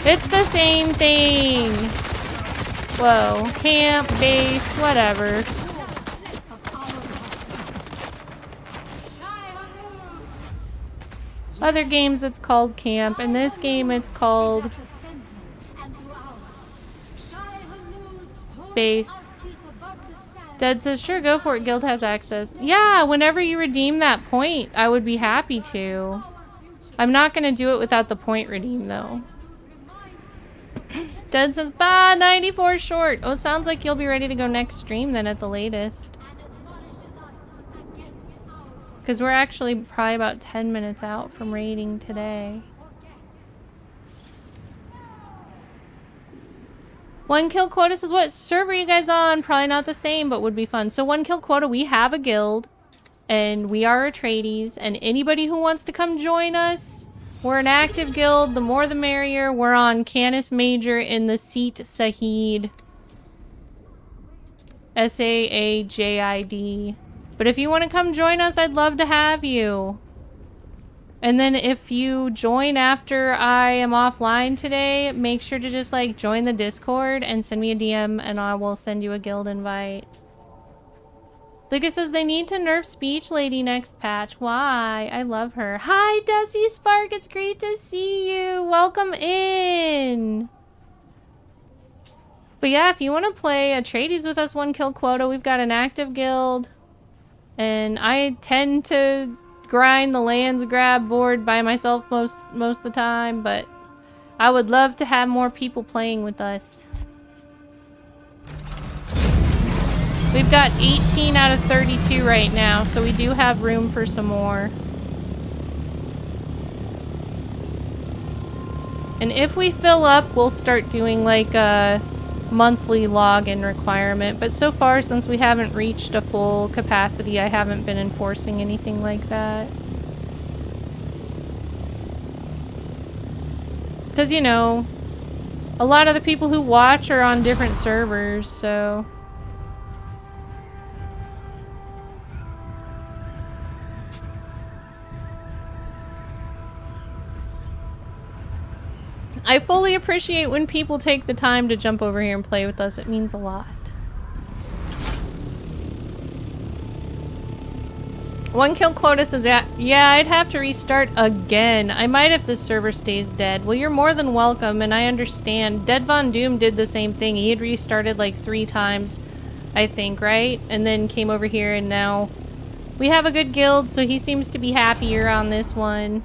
It's the same thing. Whoa, camp, base, whatever. Other games it's called camp, and this game it's called base. Dead says, sure, go for it. Guild has access. Yeah, whenever you redeem that point, I would be happy to. I'm not going to do it without the point redeem, though. Dead says, bah, 94 short. Oh, it sounds like you'll be ready to go next stream then at the latest. Because we're actually probably about 10 minutes out from raiding today. One kill quota says, what server are you guys on? Probably not the same, but would be fun. So one kill quota, we have a guild. And we are Atreides. And anybody who wants to come join us, we're an active guild. The more the merrier. We're on Canis Major in the Seat Sahid. Saajid. But if you want to come join us, I'd love to have you. And then if you join after I am offline today, make sure to just like join the Discord and send me a DM and I will send you a guild invite. Lucas says they need to nerf Speech Lady next patch. Why? I love her. Hi, Dusty Spark. It's great to see you. Welcome in. But yeah, if you want to play Atreides with us, 1 kill quota, we've got an active guild. And I tend to grind the lands grab board by myself most of the time, but I would love to have more people playing with us. We've got 18 out of 32 right now, so we do have room for some more. And if we fill up, we'll start doing like a monthly login requirement. But so far, since we haven't reached a full capacity, I haven't been enforcing anything like that. Because, you know, a lot of the people who watch are on different servers, so... I fully appreciate when people take the time to jump over here and play with us. It means a lot. 1 kill quota says, yeah, I'd have to restart again. I might if this server stays dead. Well, you're more than welcome, and I understand. Dead Von Doom did the same thing. He had restarted like 3 times, I think, right? And then came over here, and now we have a good guild, so he seems to be happier on this one.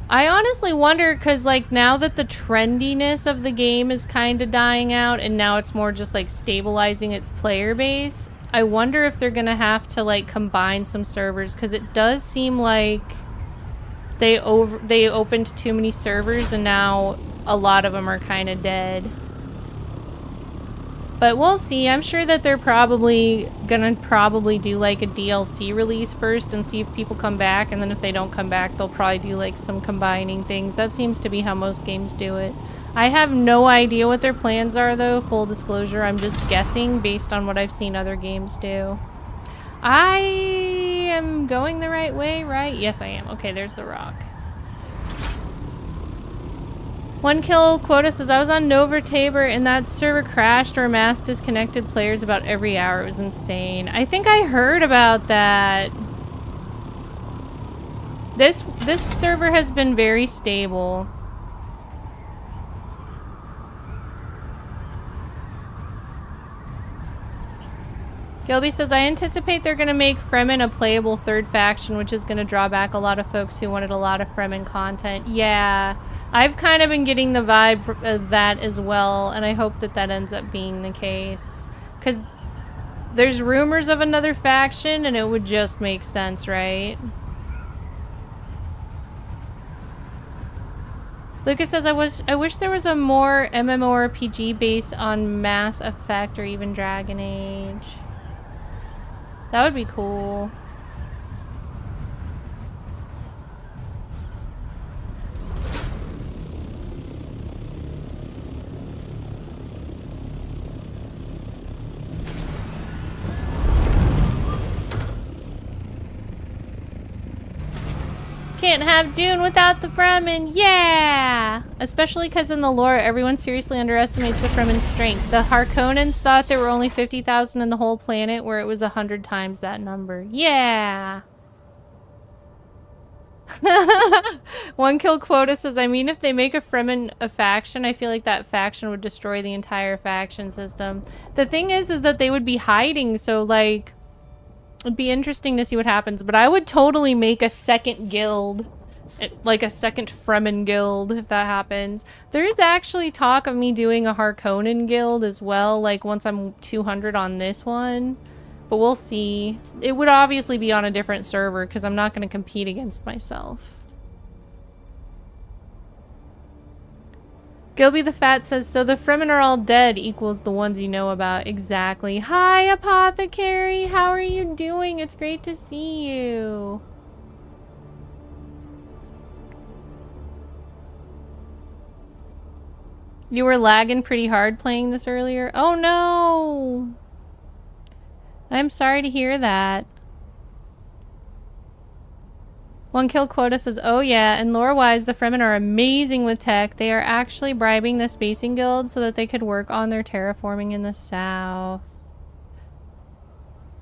I honestly wonder, because, like, now that the trendiness of the game is kind of dying out, and now it's more just, like, stabilizing its player base, I wonder if they're gonna have to, like, combine some servers, because it does seem like they opened too many servers, and now a lot of them are kind of dead. But we'll see. I'm sure that they're probably gonna do like a DLC release first and see if people come back, and then if they don't come back, they'll probably do like some combining things. That seems to be how most games do it. I have no idea what their plans are though, full disclosure. I'm just guessing based on what I've seen other games do. I am going the right way, right? Yes, I am. Okay, there's the rock. 1 kill quota says, I was on Nova Tabor and that server crashed or mass disconnected players about every hour. It was insane. I think I heard about that. This server has been very stable. Gilby says, I anticipate they're going to make Fremen a playable third faction, which is going to draw back a lot of folks who wanted a lot of Fremen content. Yeah, I've kind of been getting the vibe of that as well, and I hope that that ends up being the case. Because there's rumors of another faction, and it would just make sense, right? Lucas says, I wish there was a more MMORPG based on Mass Effect or even Dragon Age. That would be cool. Can't have Dune without the Fremen, yeah! Especially because in the lore, everyone seriously underestimates the Fremen's strength. The Harkonnens thought there were only 50,000 in the whole planet, where it was 100 times that number. Yeah! 1 kill quota says, I mean, if they make a Fremen a faction, I feel like that faction would destroy the entire faction system. The thing is that they would be hiding, so, like... It'd be interesting to see what happens, but I would totally make a second guild, like a second Fremen guild, if that happens. There's actually talk of me doing a Harkonnen guild as well, like once I'm 200 on this one, but we'll see. It would obviously be on a different server because I'm not going to compete against myself. Gilby the Fat says, so the Fremen are all dead equals the ones you know about. Exactly. Hi, Apothecary. How are you doing? It's great to see you. You were lagging pretty hard playing this earlier? Oh, no. I'm sorry to hear that. 1 kill quota says, oh yeah, and lore-wise, the Fremen are amazing with tech. They are actually bribing the Spacing Guild so that they could work on their terraforming in the south.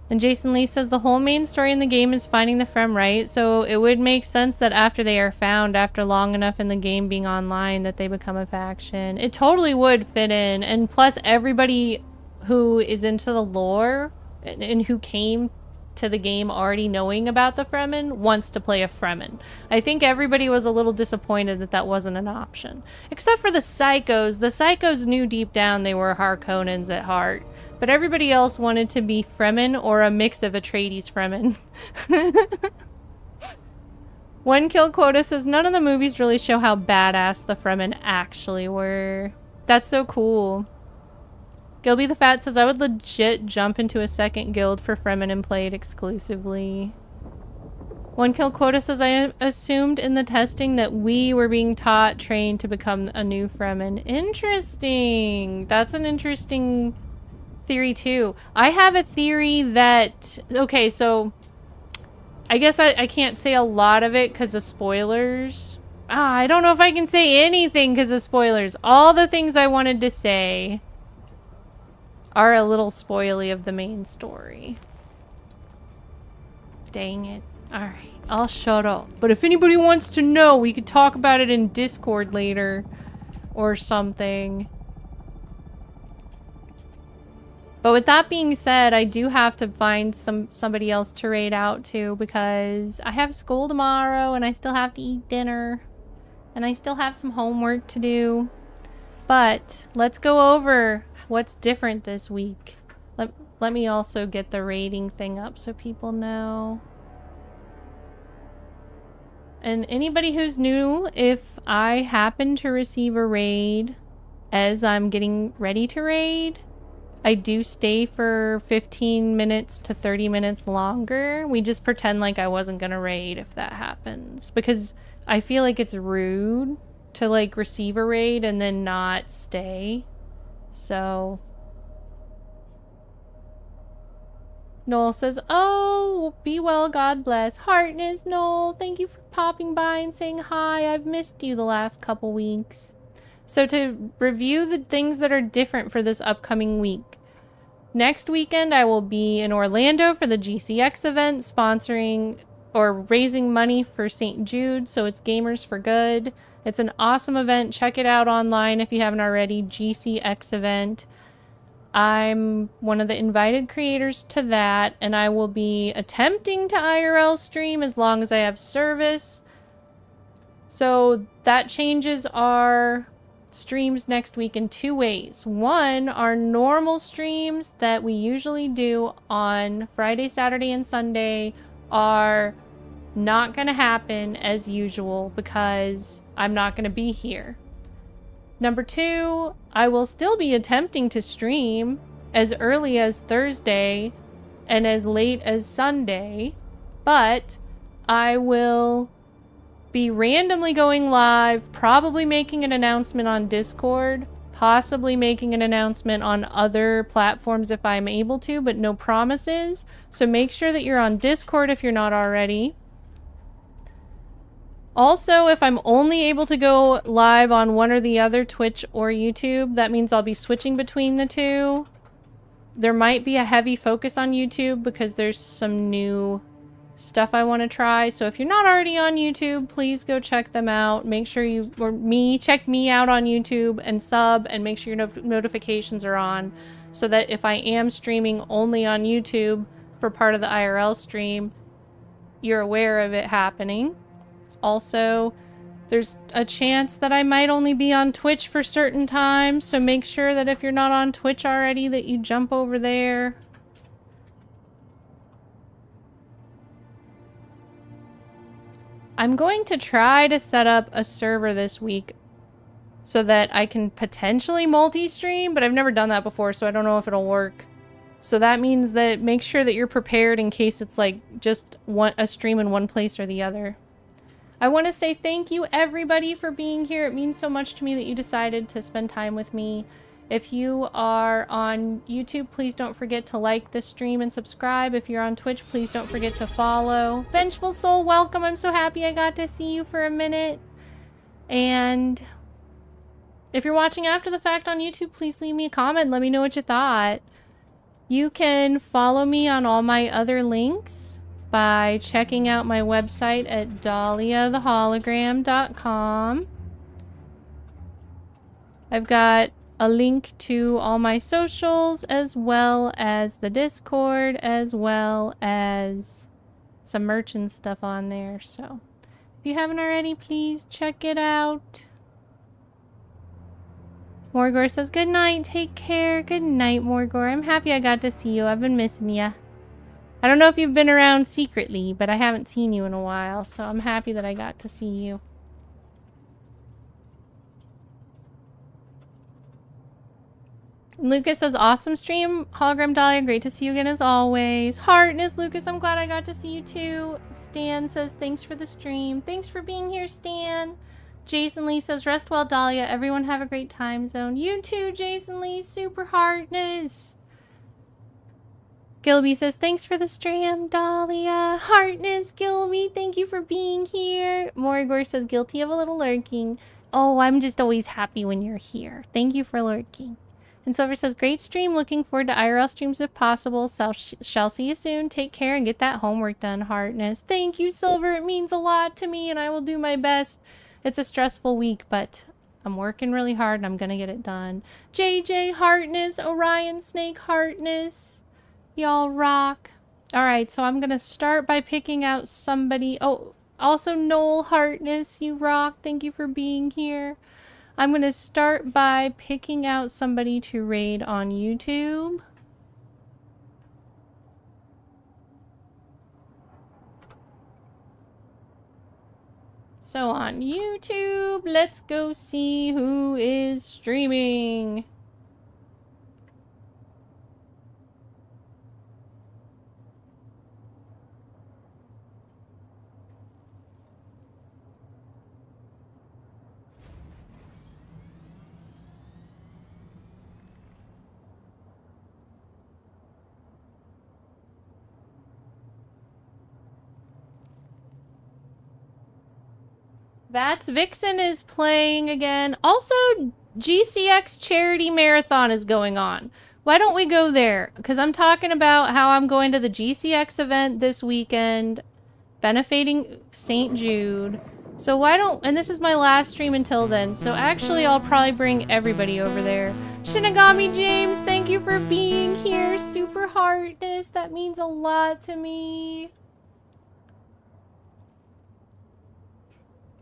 And Jason Lee says the whole main story in the game is finding the Frem, right? So it would make sense that after they are found, after long enough in the game being online, that they become a faction. It totally would fit in. And plus, everybody who is into the lore and who came to the game already knowing about the Fremen wants to play a Fremen. I think everybody was a little disappointed that that wasn't an option. Except for the Psychos. The Psychos knew deep down they were Harkonnens at heart. But everybody else wanted to be Fremen or a mix of Atreides Fremen. One Kill Quota says, none of the movies really show how badass the Fremen actually were. That's so cool. Gilby the Fat says, I would legit jump into a second guild for Fremen and play it exclusively. One Kill Quota says, I assumed in the testing that we were being taught, trained to become a new Fremen. Interesting. That's an interesting theory too. I have a theory that, okay, so I guess I can't say a lot of it because of spoilers. I don't know if I can say anything because of spoilers. All the things I wanted to say are a little spoily of the main story. Dang it. Alright, I'll shut up. But if anybody wants to know, we could talk about it in Discord later or something. But with that being said, I do have to find somebody else to raid out to because I have school tomorrow and I still have to eat dinner. And I still have some homework to do. But let's go over what's different this week. Let me also get the rating thing up so people know. And anybody who's new, if I happen to receive a raid as I'm getting ready to raid, I do stay for 15 minutes to 30 minutes longer. We just pretend like I wasn't gonna raid if that happens. Because I feel like it's rude to like receive a raid and then not stay. So Noel says, oh, be well, God bless. Heartness, Noel, thank you for popping by and saying hi. I've missed you the last couple weeks. So to review the things that are different for this upcoming week. Next weekend, I will be in Orlando for the GCX event, sponsoring or raising money for St. Jude, so it's Gamers for Good. It's an awesome event. Check it out online if you haven't already. GCX event. I'm one of the invited creators to that, and I will be attempting to IRL stream as long as I have service. So that changes our streams next week in two ways. One, our normal streams that we usually do on Friday, Saturday, and Sunday are not going to happen as usual because I'm not going to be here. Number two, I will still be attempting to stream as early as Thursday and as late as Sunday, but I will be randomly going live, probably making an announcement on Discord, possibly making an announcement on other platforms if I'm able to, but no promises. So make sure that you're on Discord if you're not already. Also, if I'm only able to go live on one or the other, Twitch or YouTube, that means I'll be switching between the two. There might be a heavy focus on YouTube because there's some new stuff I want to try. So if you're not already on YouTube, please go check them out. Make sure you, or me, check me out on YouTube and sub and make sure your notifications are on so that if I am streaming only on YouTube for part of the IRL stream, you're aware of it happening. Also, there's a chance that I might only be on Twitch for certain times, so make sure that if you're not on Twitch already that you jump over there. I'm going to try to set up a server this week so that I can potentially multi-stream, but I've never done that before, so I don't know if it'll work. So that means that make sure that you're prepared in case it's like just a stream in one place or the other. I want to say thank you everybody for being here. It means so much to me that you decided to spend time with me. If you are on YouTube, please don't forget to like the stream and subscribe. If you're on Twitch, please don't forget to follow. Vengeful Soul, welcome. I'm so happy I got to see you for a minute. And if you're watching after the fact on YouTube, please leave me a comment. Let me know what you thought. You can follow me on all my other links by checking out my website at dahliathehologram.com. I've got a link to all my socials, as well as the Discord, as well as some merch and stuff on there. So if you haven't already, please check it out. Morgor says, good night, take care. Good night, Morgor. I'm happy I got to see you. I've been missing ya. I don't know if you've been around secretly, but I haven't seen you in a while, so I'm happy that I got to see you. Lucas says, awesome stream. Hologram Dahlia, great to see you again as always. Heartness, Lucas, I'm glad I got to see you too. Stan says, thanks for the stream. Thanks for being here, Stan. Jason Lee says, rest well, Dahlia. Everyone have a great time zone. You too, Jason Lee. Super Heartness. Gilby says, thanks for the stream, Dahlia. Heartness, Gilby, thank you for being here. Morgor says, guilty of a little lurking. Oh, I'm just always happy when you're here. Thank you for lurking. And Silver says, great stream. Looking forward to IRL streams if possible. Shall see you soon. Take care and get that homework done, Heartness. Thank you, Silver. It means a lot to me, and I will do my best. It's a stressful week, but I'm working really hard, and I'm going to get it done. JJ, Heartness. Orion Snake, Heartness. Y'all rock. All right, so I'm going to start by picking out somebody. Oh, also Noel, Heartness. You rock. Thank you for being here. I'm going to start by picking out somebody to raid on YouTube. So on YouTube, let's go see who is streaming. That's Vixen is playing again. Also, GCX Charity Marathon is going on. Why don't we go there? Because I'm talking about how I'm going to the GCX event this weekend, benefiting St. Jude. So why don't... And this is my last stream until then. So actually, I'll probably bring everybody over there. Shinigami James, thank you for being here. Super Heartness. That means a lot to me.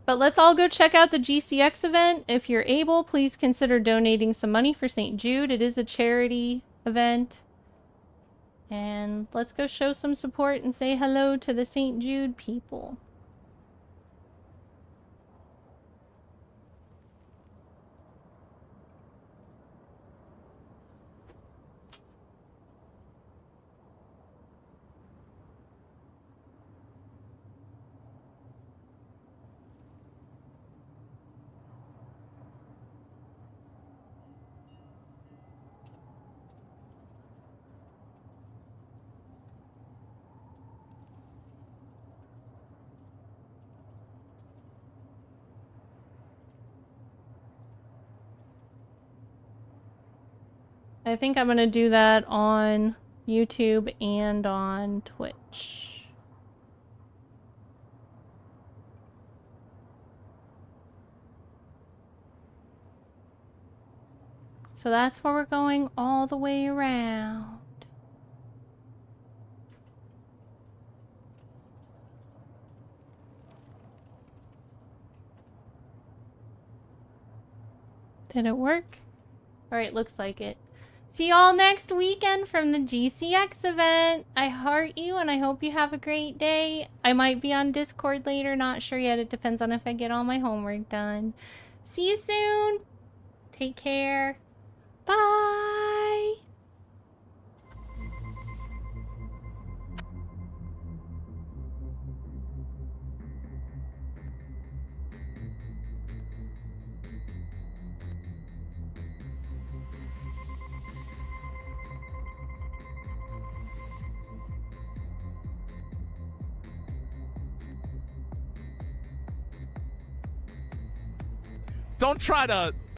But let's all go check out the GCX event. If you're able, please consider donating some money for St. Jude. It is a charity event. And let's go show some support and say hello to the St. Jude people. I think I'm going to do that on YouTube and on Twitch. So that's where we're going all the way around. Did it work? Alright, looks like it. See y'all next weekend from the GCX event. I heart you and I hope you have a great day. I might be on Discord later, not sure yet. It depends on if I get all my homework done. See you soon. Take care. Bye. Don't try to